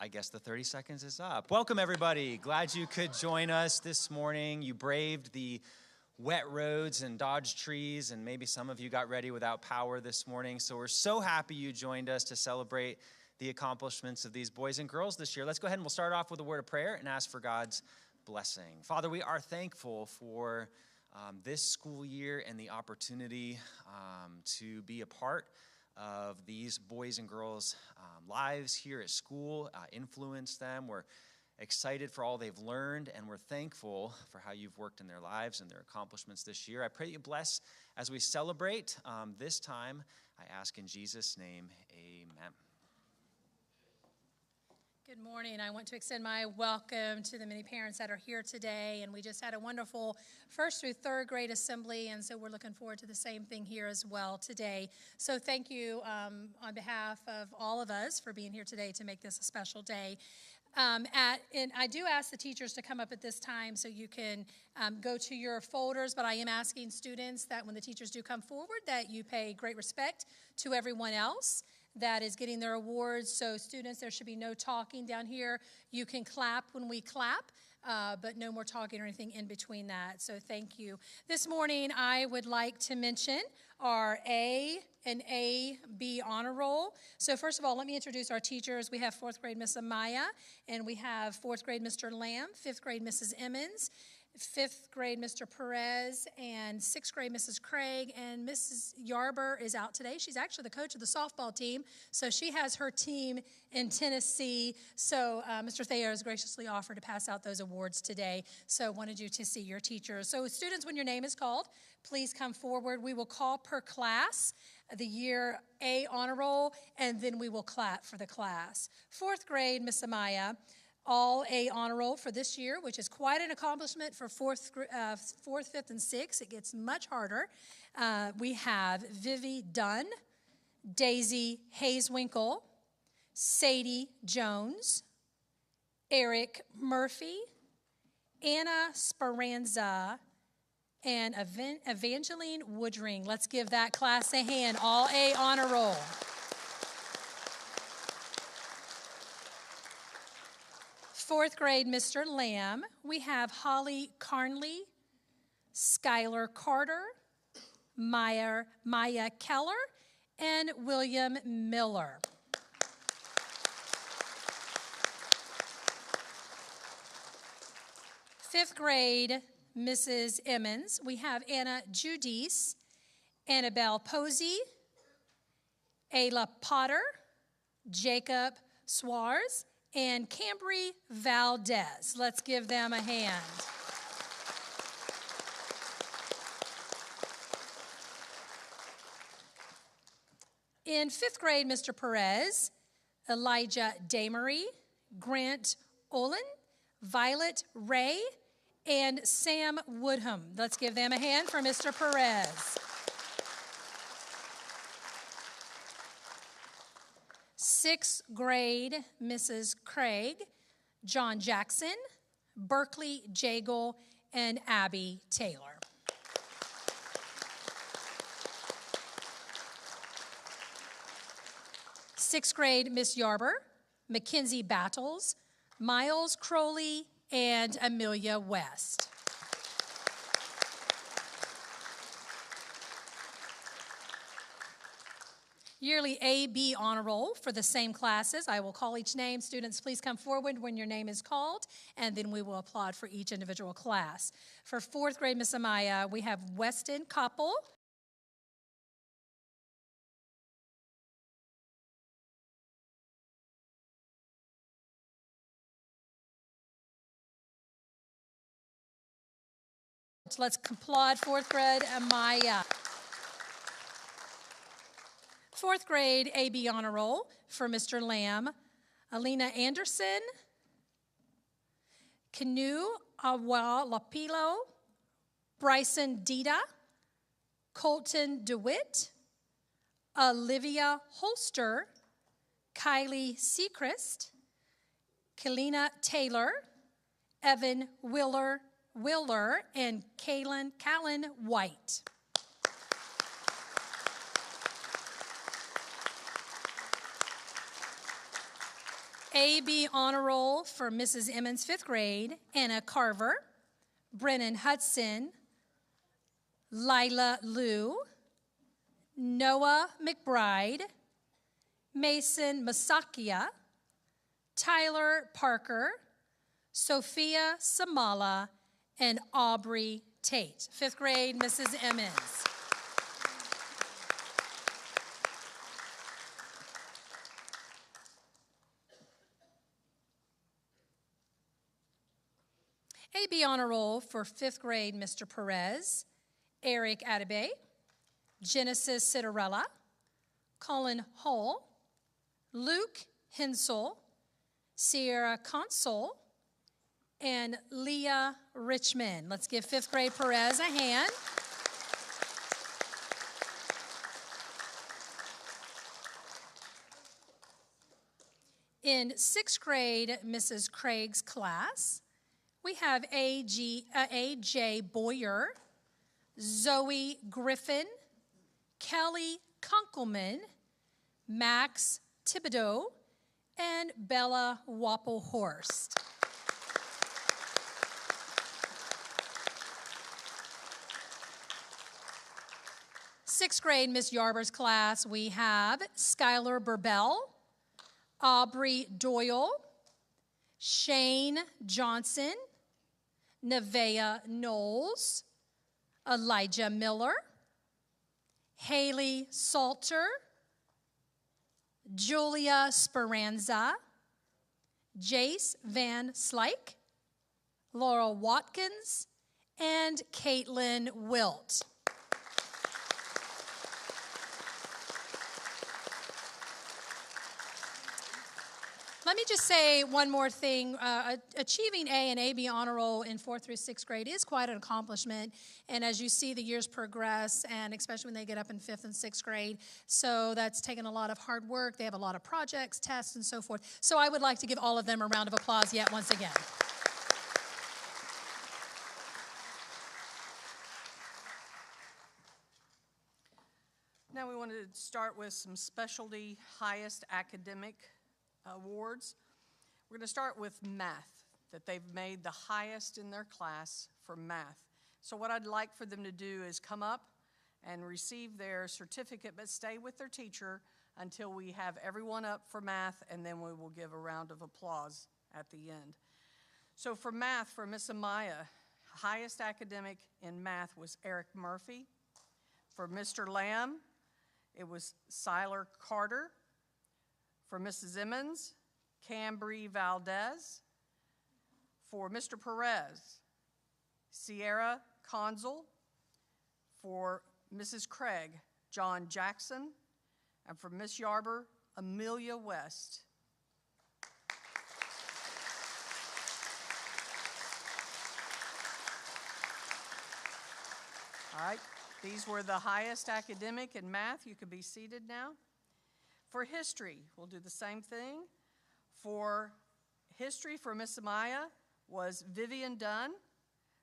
Speaker 1: I guess the 30 seconds is up. Welcome, everybody. Glad you could join us this morning. You braved the wet roads and dodged trees, and maybe some of you got ready without power this morning. So we're so happy you joined us to celebrate the accomplishments of these boys and girls this year. Let's go ahead and we'll start off with a word of prayer and ask for God's blessing. Father, we are thankful for this school year and the opportunity to be a part of these boys and girls' lives here at school, influence them. We're excited for all they've learned, and we're thankful for how you've worked in their lives and their accomplishments this year. I pray that you bless as we celebrate this time. I ask in Jesus' name, amen.
Speaker 2: Good morning. I want to extend my welcome to the many parents that are here today, and we just had a wonderful first through third grade assembly, and so we're looking forward to the same thing here as well today. So thank you on behalf of all of us for being here today to make this a special day. And I do ask the teachers to come up at this time so you can go to your folders, but I am asking students that when the teachers do come forward that you pay great respect to everyone else that is getting their awards. So students, there should be no talking down here. You can clap when we clap, but no more talking or anything in between that. So thank you. This morning, I would like to mention our A and A-B honor roll. So first of all, let me introduce our teachers. We have fourth grade Miss Amaya, and we have fourth grade Mr. Lamb, fifth grade Mrs. Emmons, fifth grade Mr. Perez, and sixth grade Mrs. Craig, and Mrs. Yarber is out today. She's actually the coach of the softball team, so she has her team in Tennessee. So Mr. Thayer has graciously offered to pass out those awards today, so wanted you to see your teachers. So students, when your name is called, please come forward. We will call per class the year A honor roll, and then we will clap for the class. Fourth grade, Miss Amaya, all A honor roll for this year, which is quite an accomplishment for fourth, fifth, and sixth. It gets much harder. We have Vivi Dunn, Daisy Hayeswinkle, Sadie Jones, Eric Murphy, Anna Speranza, and Evangeline Woodring. Let's give that class a hand. All A honor roll. Fourth grade, Mr. Lamb, we have Holly Carnley, Skylar Carter, Maya Keller, and William Miller. Fifth grade, Mrs. Emmons, we have Anna Judice, Annabelle Posey, Ayla Potter, Jacob Suarez, and Cambry Valdez. Let's give them a hand. In fifth grade, Mr. Perez, Elijah Damery, Grant Olin, Violet Ray, and Sam Woodham. Let's give them a hand for Mr. Perez. Sixth grade, Mrs. Craig, John Jackson, Berkeley Jagel, and Abby Taylor. Sixth grade, Miss Yarber, Mackenzie Battles, Miles Crowley, and Amelia West. Yearly A-B honor roll for the same classes. I will call each name. Students, please come forward when your name is called, and then we will applaud for each individual class. For fourth grade, Miss Amaya, we have Weston Koppel, let's applaud fourth grade Amaya. Fourth grade AB honor roll for Mr. Lamb, Alina Anderson, Kanu Awa Lapilo, Bryson Dita, Colton DeWitt, Olivia Holster, Kylie Seacrest, Kalina Taylor, Evan Willer, and Callan White. AB Honor Roll for Mrs. Emmons, 5th grade, Anna Carver, Brennan Hudson, Lila Liu, Noah McBride, Mason Masakia, Tyler Parker, Sophia Samala, and Aubrey Tate. 5th grade, Mrs. Emmons. AB Honor Roll for 5th grade, Mr. Perez, Eric Adebayo, Genesis Citarella, Colin Hull, Luke Hensel, Sierra Console, and Leah Richmond. Let's give 5th grade Perez a hand. In 6th grade, Mrs. Craig's class, we have A.J. Boyer, Zoe Griffin, Kelly Kunkelman, Max Thibodeau, and Bella Wappelhorst. Sixth grade, Miss Yarber's class, we have Skylar Burbell, Aubrey Doyle, Shane Johnson, Nevaeh Knowles, Elijah Miller, Haley Salter, Julia Speranza, Jace Van Slyke, Laura Watkins, and Caitlin Wilt. Let me just say one more thing. Achieving A and AB Honor Roll in 4th through 6th grade is quite an accomplishment. And as you see the years progress, and especially when they get up in 5th and 6th grade, so that's taken a lot of hard work. They have a lot of projects, tests, and so forth. So I would like to give all of them a round of applause yet once again.
Speaker 3: Now we want to start with some specialty highest academic awards. We're going to start with math, that they've made the highest in their class for math. So what I'd like for them to do is come up and receive their certificate, but stay with their teacher until we have everyone up for math, and then we will give a round of applause at the end. So for math, for Miss Amaya, highest academic in math was Eric Murphy. For Mr. Lamb, it was Siler Carter. For Mrs. Emmons, Cambry Valdez. For Mr. Perez, Sierra Conzel. For Mrs. Craig, John Jackson. And for Miss Yarber, Amelia West. All right, these were the highest academic in math. You could be seated now. For history, we'll do the same thing. For history, for Miss Amaya was Vivian Dunn.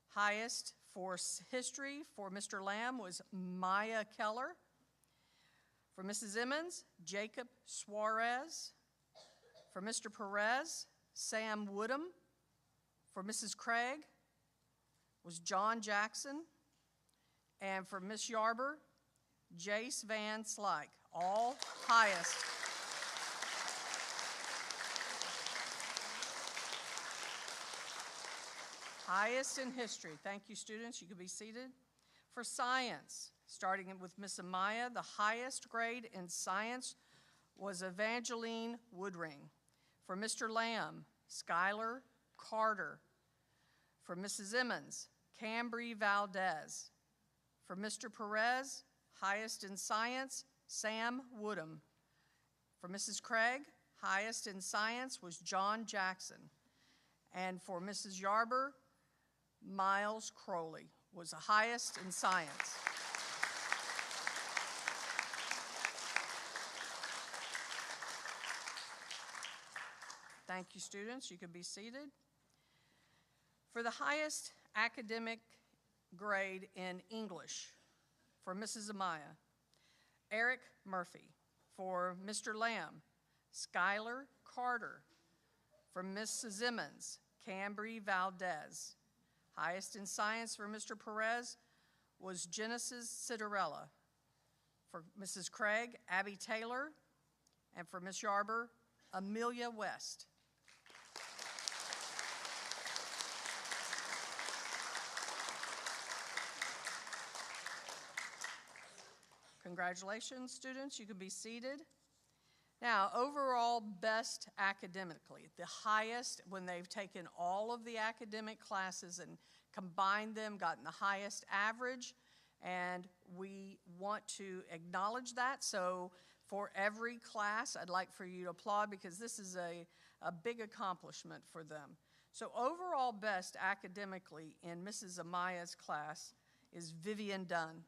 Speaker 3: Highest for history for Mr. Lamb was Maya Keller. For Mrs. Emmons, Jacob Suarez. For Mr. Perez, Sam Woodham. For Mrs. Craig was John Jackson. And for Miss Yarber, Jace Van Slyke. All highest. Highest in history. Thank you, students. You can be seated. For science, starting with Miss Amaya, the highest grade in science was Evangeline Woodring. For Mr. Lamb, Skylar Carter. For Mrs. Emmons, Cambry Valdez. For Mr. Perez, highest in science, Sam Woodham. For Mrs. Craig, highest in science was John Jackson. And for Mrs. Yarber, Miles Crowley was the highest in science. Thank you, students. You can be seated. For the highest academic grade in English, for Mrs. Amaya, Eric Murphy. For Mr. Lamb, Skylar Carter. For Mrs. Emmons, Cambry Valdez. Highest in science for Mr. Perez was Genesis Citarella. For Mrs. Craig, Abby Taylor. And for Ms. Yarber, Amelia West. Congratulations, students. You can be seated. Now, overall best academically, the highest when they've taken all of the academic classes and combined them, gotten the highest average, and we want to acknowledge that. So for every class, I'd like for you to applaud because this is a big accomplishment for them. So overall best academically in Mrs. Amaya's class is Vivian Dunn.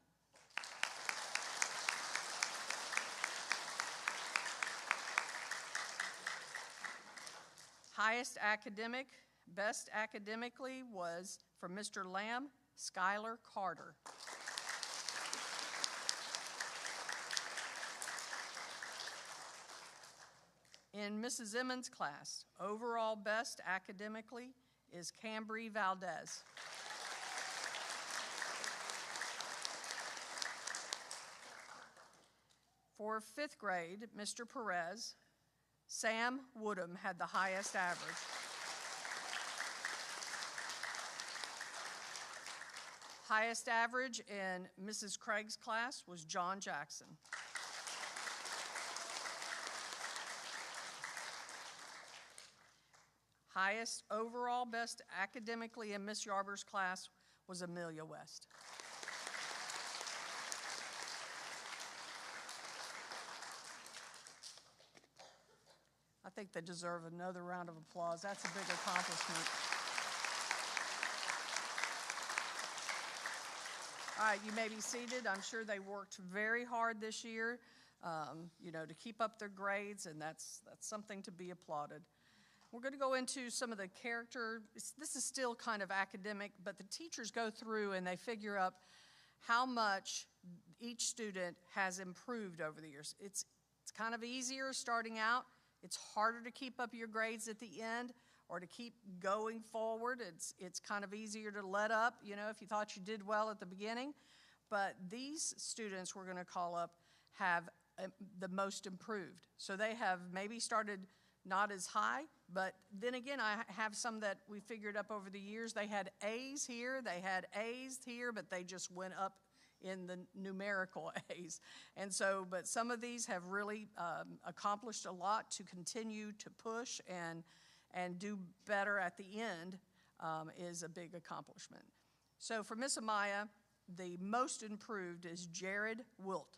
Speaker 3: Highest academic, best academically was for Mr. Lamb, Skylar Carter. In Mrs. Emmons' class, overall best academically is Cambry Valdez. For 5th grade, Mr. Perez, Sam Woodham had the highest average. Highest average in Mrs. Craig's class was John Jackson. Highest overall best academically in Miss Yarber's class was Amelia West. I think they deserve another round of applause. That's a big accomplishment. All right, you may be seated. I'm sure they worked very hard this year, to keep up their grades, and that's something to be applauded. We're going to go into some of the character. This is still kind of academic, but the teachers go through and they figure out how much each student has improved over the years. It's kind of easier starting out. It's harder to keep up your grades at the end or to keep going forward. It's kind of easier to let up, if you thought you did well at the beginning. But these students we're going to call up have the most improved. So they have maybe started not as high, but then again, I have some that we figured up over the years. They had A's here, they had A's here, but they just went up in the numerical A's. And so, but some of these have really accomplished a lot to continue to push and do better at the end is a big accomplishment. So for Miss Amaya, the most improved is Jared Wilt.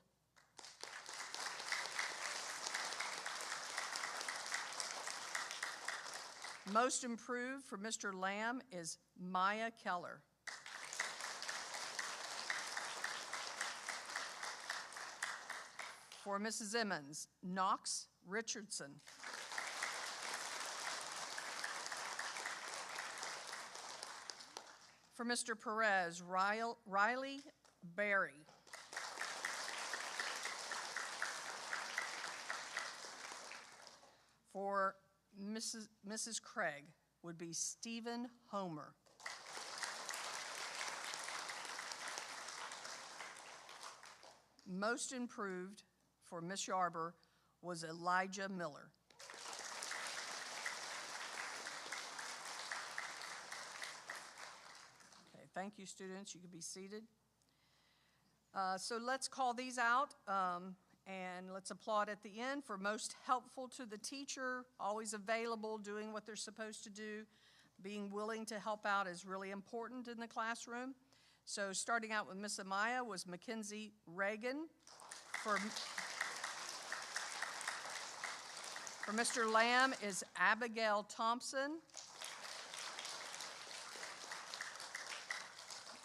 Speaker 3: Most improved for Mr. Lamb is Maya Keller. For Mrs. Emmons, Knox Richardson. For Mr. Perez, Riley Berry. For Mrs. Craig would be Stephen Homer. Most improved for Miss Yarber was Elijah Miller. Okay, thank you, students. You can be seated. So let's call these out. And let's applaud at the end for most helpful to the teacher, always available, doing what they're supposed to do. Being willing to help out is really important in the classroom. So starting out with Miss Amaya was Mackenzie Reagan. For Mr. Lamb is Abigail Thompson.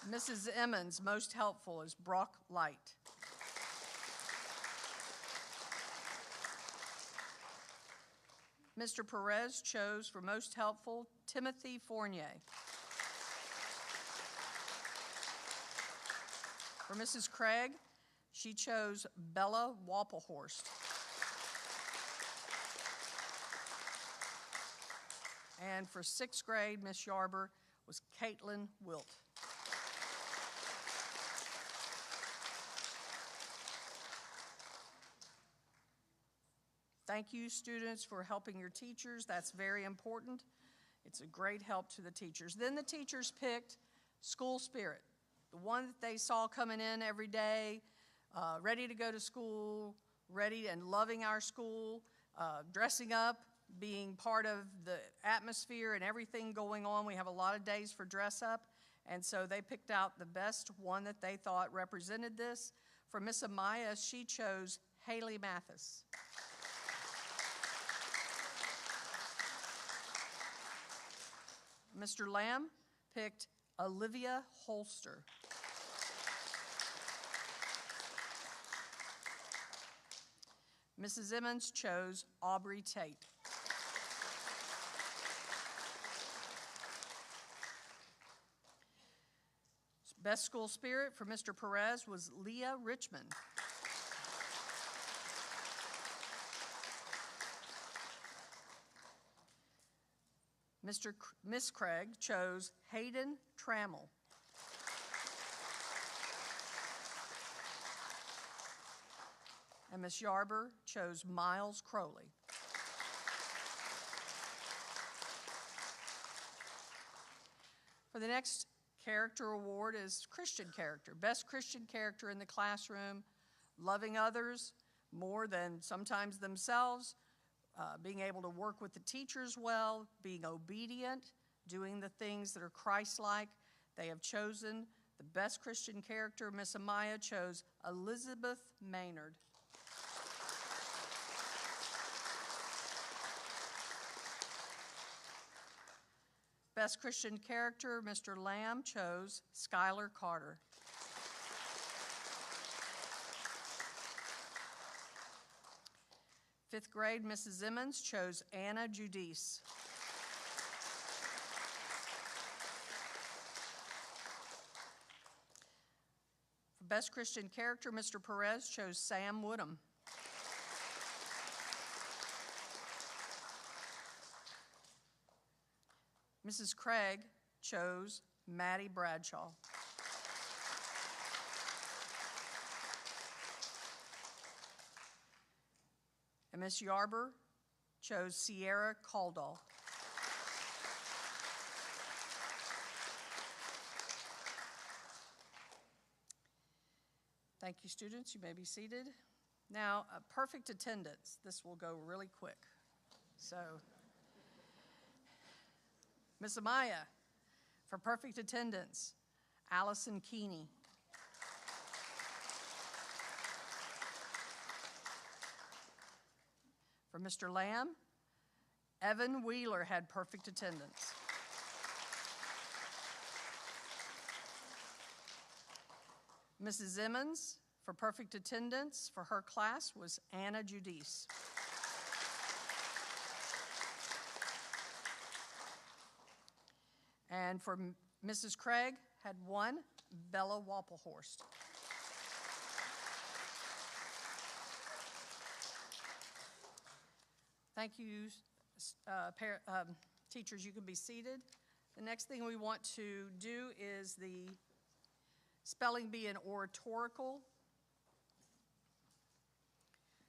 Speaker 3: Mrs. Emmons, most helpful, is Brock Light. Mr. Perez chose for most helpful Timothy Fournier. For Mrs. Craig, she chose Bella Wapplehorst. And for sixth grade, Miss Yarber was Caitlin Wilt. Thank you, students, for helping your teachers. That's very important. It's a great help to the teachers. Then the teachers picked school spirit, the one that they saw coming in every day, ready to go to school, ready and loving our school, dressing up, being part of the atmosphere and everything going on. We have a lot of days for dress up, and so they picked out the best one that they thought represented this. For Miss Amaya, she chose Haley Mathis. Mr. Lamb picked Olivia Holster. Mrs. Emmons chose Aubrey Tate. Best school spirit for Mr. Perez was Leah Richmond. Miss Craig chose Hayden Trammell. And Miss Yarber chose Miles Crowley. For the next character award is Christian character. Best Christian character in the classroom, loving others more than sometimes themselves, being able to work with the teachers well, being obedient, doing the things that are Christ-like. They have chosen the best Christian character. Miss Amaya chose Elizabeth Maynard. Best Christian character, Mr. Lamb chose Skylar Carter. Fifth grade, Mrs. Emmons chose Anna Judice. For Best Christian character, Mr. Perez chose Sam Woodham. Mrs. Craig chose Maddie Bradshaw. And Miss Yarber chose Sierra Caldall. Thank you, students. You may be seated. Now, perfect attendance. This will go really quick. So, Miss Amaya, for perfect attendance, Allison Keeney. For Mr. Lamb, Evan Wheeler had perfect attendance. Mrs. Emmons, for perfect attendance for her class, was Anna Judice. And for Mrs. Craig, had one, Bella Wappelhorst. Thank you, teachers. You can be seated. The next thing we want to do is the spelling bee and oratorical.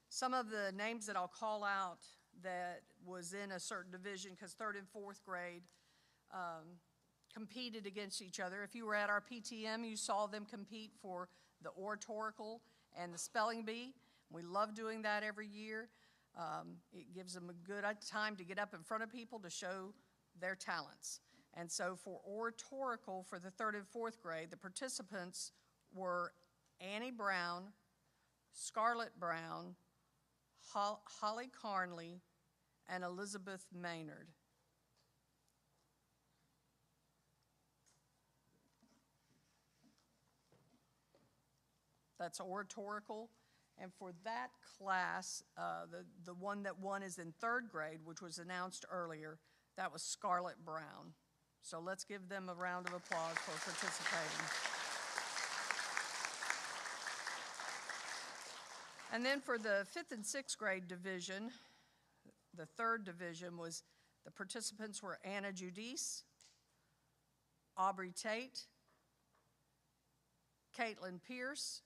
Speaker 3: Some of the names that I'll call out that was in a certain division, because third and fourth grade competed against each other. If you were at our PTM, you saw them compete for the oratorical and the spelling bee. We love doing that every year. It gives them a good time to get up in front of people to show their talents. And so for oratorical for the third and fourth grade, the participants were Annie Brown, Scarlett Brown, Holly Carnley, and Elizabeth Maynard. That's oratorical. And for that class, the one that won is in third grade, which was announced earlier. That was Scarlett Brown. So let's give them a round of applause for participating. And then for the fifth and sixth grade division, the third division was The participants were Anna Judice, Aubrey Tate, Caitlin Pierce,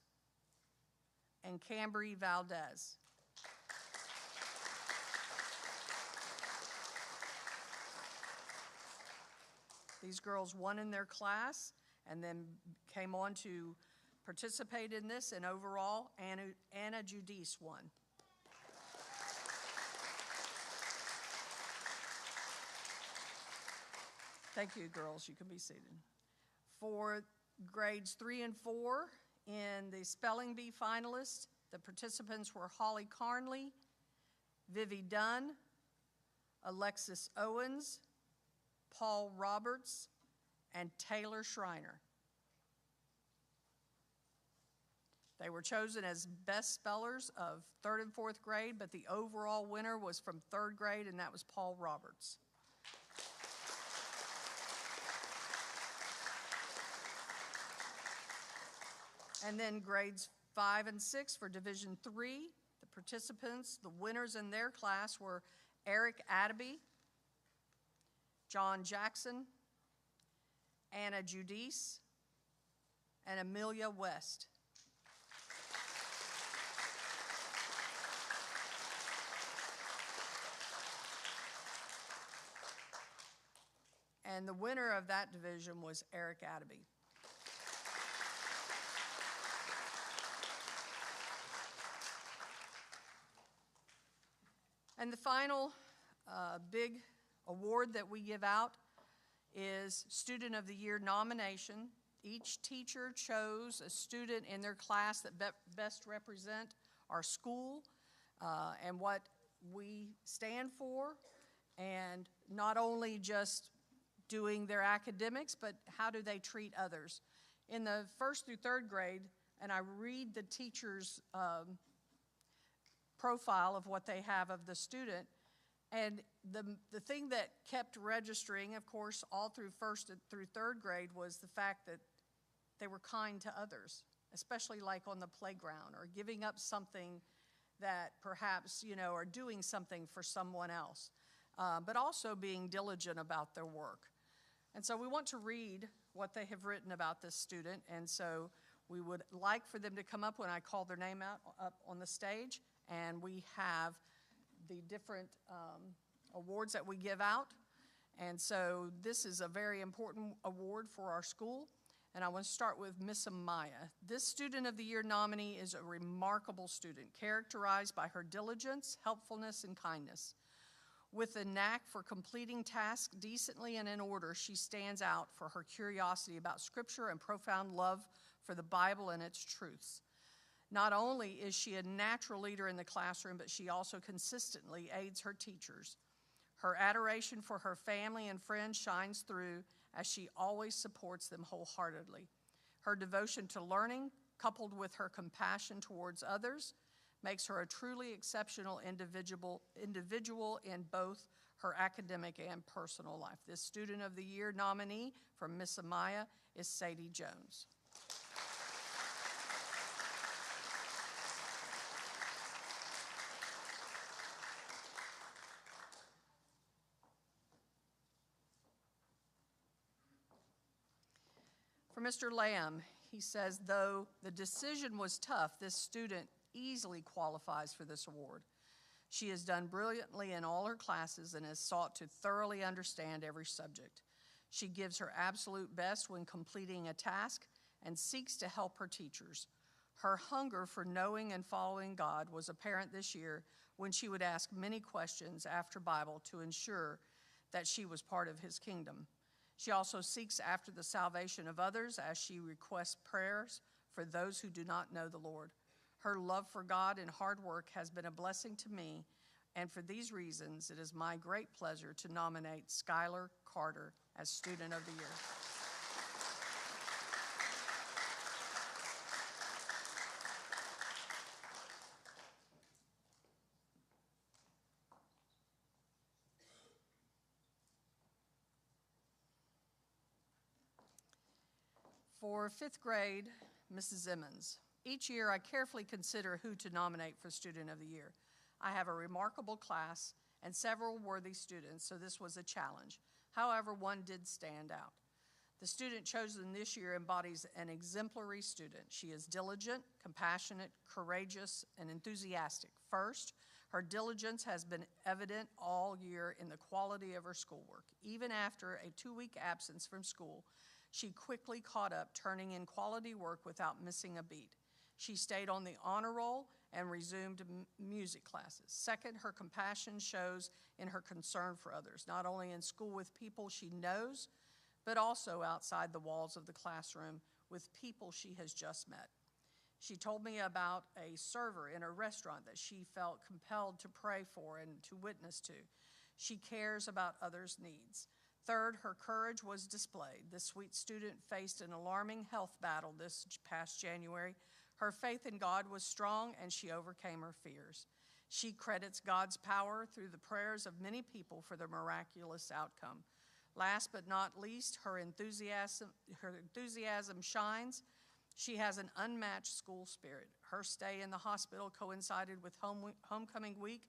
Speaker 3: and Cambry Valdez. These girls won in their class and then came on to participate in this, and overall, Anna Judice won. Thank you, girls. You can be seated. For grades 3 and 4, in the spelling bee finalists, the participants were Holly Carnley, Vivi Dunn, Alexis Owens, Paul Roberts, and Taylor Schreiner. They were chosen as best spellers of 3rd and 4th grade, but the overall winner was from 3rd grade, and that was Paul Roberts. And then grades 5 and 6 for Division 3, the participants, the winners in their class were Eric Attaby, John Jackson, Anna Judice, and Amelia West. And the winner of that division was Eric Attaby. And the final big award that we give out is Student of the Year nomination. Each teacher chose a student in their class that best represent our school and what we stand for, and not only just doing their academics, but how do they treat others. In the 1st through 3rd grade, and I read the teacher's profile of what they have of the student, and the thing that kept registering, of course, all through 1st through 3rd grade was the fact that they were kind to others, especially like on the playground or giving up something that perhaps, or doing something for someone else, but also being diligent about their work. And so we want to read what they have written about this student, and so we would like for them to come up when I call their name out up on the stage, and we have the different awards that we give out. And so this is a very important award for our school, and I want to start with Miss Amaya. This Student of the Year nominee is a remarkable student, characterized by her diligence, helpfulness, and kindness. With a knack for completing tasks decently and in order, she stands out for her curiosity about Scripture and profound love for the Bible and its truths. Not only is she a natural leader in the classroom, but she also consistently aids her teachers. Her adoration for her family and friends shines through as she always supports them wholeheartedly. Her devotion to learning, coupled with her compassion towards others, makes her a truly exceptional individual in both her academic and personal life. This Student of the Year nominee from Miss Amaya is Sadie Jones. For Mr. Lamb, he says, though the decision was tough, this student easily qualifies for this award. She has done brilliantly in all her classes and has sought to thoroughly understand every subject. She gives her absolute best when completing a task and seeks to help her teachers. Her hunger for knowing and following God was apparent this year when she would ask many questions after Bible to ensure that she was part of His kingdom. She also seeks after the salvation of others as she requests prayers for those who do not know the Lord. Her love for God and hard work has been a blessing to me, and for these reasons, it is my great pleasure to nominate Skylar Carter as Student of the Year. For 5th grade, Mrs. Emmons. Each year, I carefully consider who to nominate for Student of the Year. I have a remarkable class, and several worthy students, so this was a challenge. However, one did stand out. The student chosen this year embodies an exemplary student. She is diligent, compassionate, courageous, and enthusiastic. First, her diligence has been evident all year in the quality of her schoolwork. Even after a 2-week absence from school, she quickly caught up, turning in quality work without missing a beat. She stayed on the honor roll and resumed music classes. Second, her compassion shows in her concern for others, not only in school with people she knows, but also outside the walls of the classroom with people she has just met. She told me about a server in a restaurant that she felt compelled to pray for and to witness to. She cares about others' needs. Third, her courage was displayed. This sweet student faced an alarming health battle this past January. Her faith in God was strong, and she overcame her fears. She credits God's power through the prayers of many people for the miraculous outcome. Last but not least, her enthusiasm shines. She has an unmatched school spirit. Her stay in the hospital coincided with homecoming week.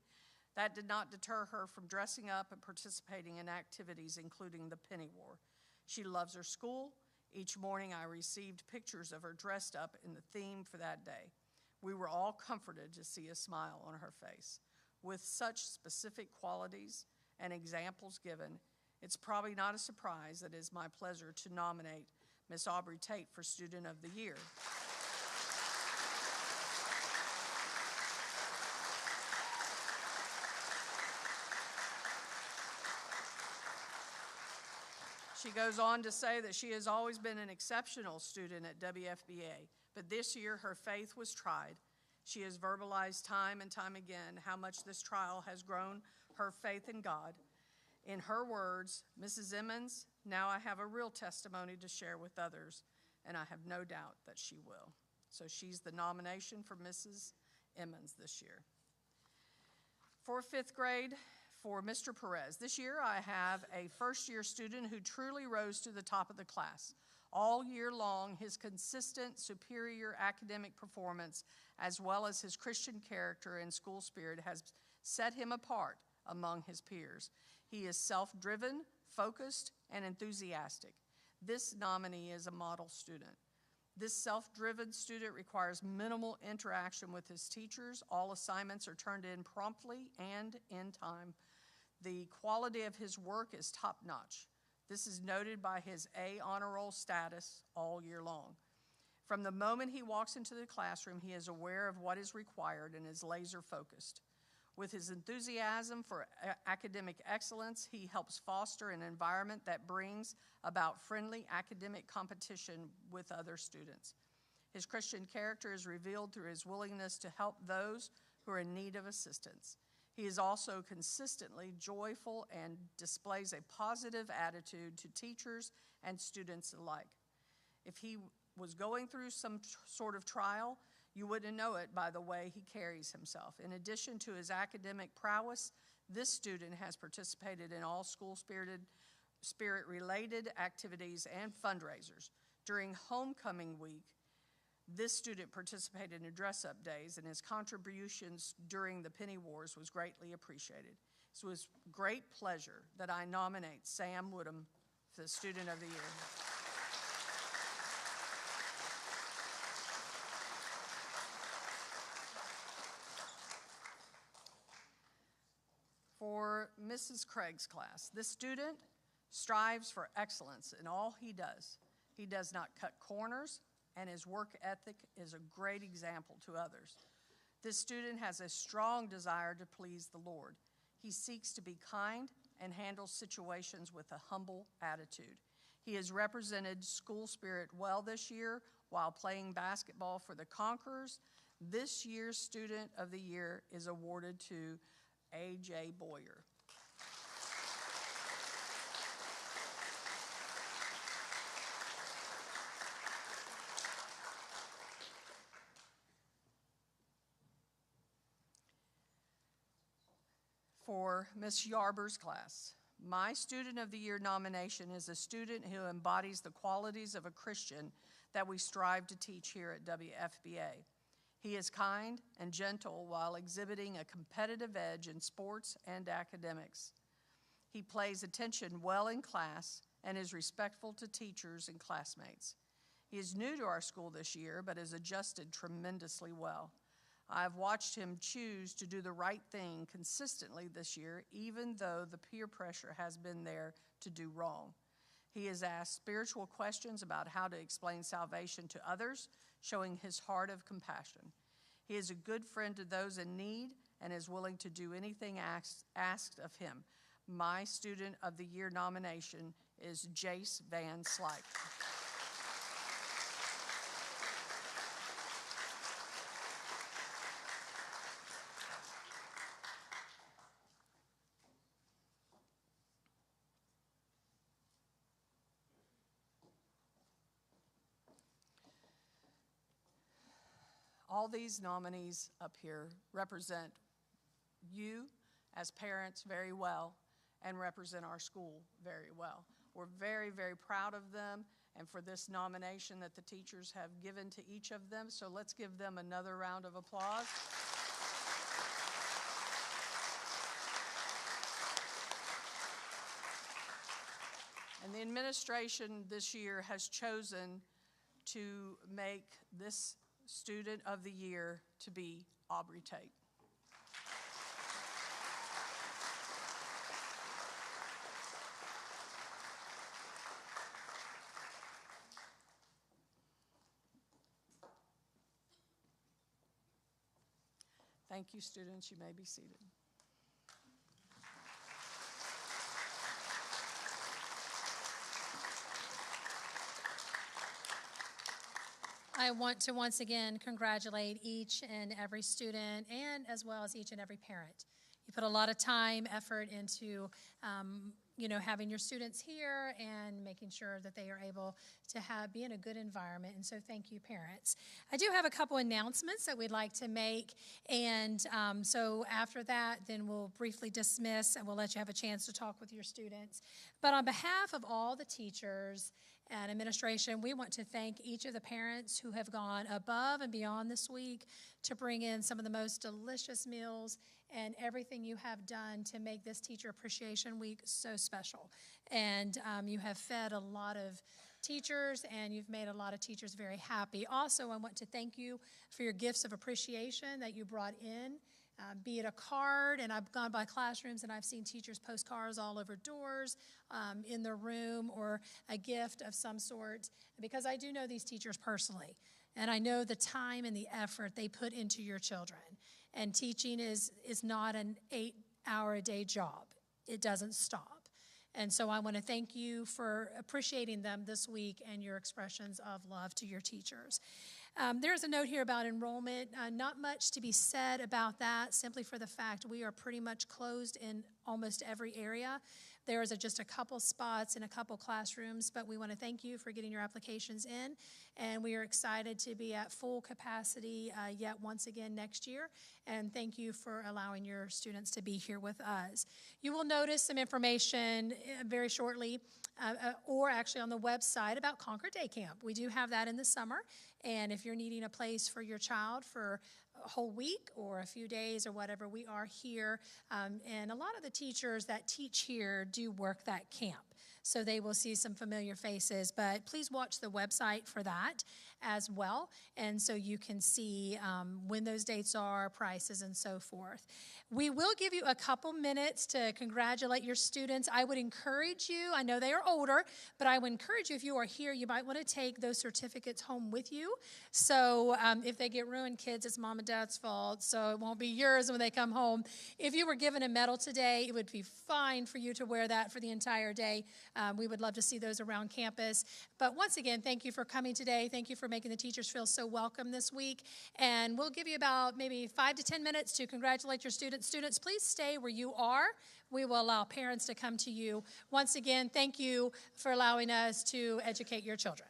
Speaker 3: That did not deter her from dressing up and participating in activities, including the Penny War. She loves her school. Each morning I received pictures of her dressed up in the theme for that day. We were all comforted to see a smile on her face. With such specific qualities and examples given, it's probably not a surprise that it is my pleasure to nominate Miss Aubrey Tate for Student of the Year. She goes on to say that she has always been an exceptional student at WFBA, but this year her faith was tried. She has verbalized time and time again how much this trial has grown her faith in God. In her words, Mrs. Emmons, now I have a real testimony to share with others, and I have no doubt that she will. So she's the nomination for Mrs. Emmons this year. For 5th grade, for Mr. Perez. This year I have a first-year student who truly rose to the top of the class. All year long, his consistent, superior academic performance, as well as his Christian character and school spirit, has set him apart among his peers. He is self-driven, focused, and enthusiastic. This nominee is a model student. This self-driven student requires minimal interaction with his teachers. All assignments are turned in promptly and in time. The quality of his work is top-notch. This is noted by his A honor roll status all year long. From the moment he walks into the classroom, he is aware of what is required and is laser-focused. With his enthusiasm for academic excellence, he helps foster an environment that brings about friendly academic competition with other students. His Christian character is revealed through his willingness to help those who are in need of assistance. He is also consistently joyful and displays a positive attitude to teachers and students alike. If he was going through some sort of trial, you wouldn't know it by the way he carries himself. In addition to his academic prowess, this student has participated in all school spirit-related activities and fundraisers. During homecoming week, this student participated in dress-up days, and his contributions during the Penny Wars was greatly appreciated. It was great pleasure that I nominate Sam Woodham for the Student of the Year. For Mrs. Craig's class, this student strives for excellence in all he does. He does not cut corners, and his work ethic is a great example to others. This student has a strong desire to please the Lord. He seeks to be kind and handles situations with a humble attitude. He has represented school spirit well this year while playing basketball for the Conquerors. This year's Student of the Year is awarded to A.J. Boyer. For Ms. Yarber's class, my Student of the Year nomination is a student who embodies the qualities of a Christian that we strive to teach here at WFBA. He is kind and gentle while exhibiting a competitive edge in sports and academics. He pays attention well in class and is respectful to teachers and classmates. He is new to our school this year, but has adjusted tremendously well. I have watched him choose to do the right thing consistently this year, even though the peer pressure has been there to do wrong. He has asked spiritual questions about how to explain salvation to others, showing his heart of compassion. He is a good friend to those in need and is willing to do anything asked of him. My Student of the Year nomination is Jace Van Slyke. All these nominees up here represent you as parents very well and represent our school very well. We're very, very proud of them and for this nomination that the teachers have given to each of them. So let's give them another round of applause. And the administration this year has chosen to make this Student of the Year to be Aubrey Tate. Thank you, students. You may be seated.
Speaker 2: I want to once again congratulate each and every student and as well as each and every parent. You put a lot of time, effort into having your students here and making sure that they are able to be in a good environment. And so thank you, parents. I do have a couple announcements that we'd like to make. And so after that, then we'll briefly dismiss and we'll let you have a chance to talk with your students. But on behalf of all the teachers and administration, we want to thank each of the parents who have gone above and beyond this week to bring in some of the most delicious meals and everything you have done to make this Teacher Appreciation Week so special. And you have fed a lot of teachers and you've made a lot of teachers very happy. Also, I want to thank you for your gifts of appreciation that you brought in. Be it a card, and I've gone by classrooms and I've seen teachers post cards all over doors in their room, or a gift of some sort, because I do know these teachers personally, and I know the time and the effort they put into your children. And teaching is not an 8-hour-a-day job. It doesn't stop. And so I want to thank you for appreciating them this week and your expressions of love to your teachers. There's a note here about enrollment. Not much to be said about that, simply for the fact we are pretty much closed in almost every area. There is just a couple spots in a couple classrooms, but we want to thank you for getting your applications in, and we are excited to be at full capacity yet once again next year, and thank you for allowing your students to be here with us. You will notice some information very shortly, or actually on the website, about Concord Day Camp. We do have that in the summer, and if you're needing a place for your child for a whole week or a few days or whatever, we are here. And a lot of the teachers that teach here do work that camp, so they will see some familiar faces. But please watch the website for that as well, and so you can see when those dates are, prices, and so forth. We will give you a couple minutes to congratulate your students. I would encourage you, I know they are older, but I would encourage you, if you are here, you might want to take those certificates home with you. So if they get ruined, kids, it's mom and dad's fault, so it won't be yours when they come home. If you were given a medal today, it would be fine for you to wear that for the entire day. We would love to see those around campus. But once again, thank you for coming today. Thank you for making the teachers feel so welcome this week. And we'll give you about maybe 5 to 10 minutes to congratulate your students. Students, please stay where you are. We will allow parents to come to you. Once again, thank you for allowing us to educate your children.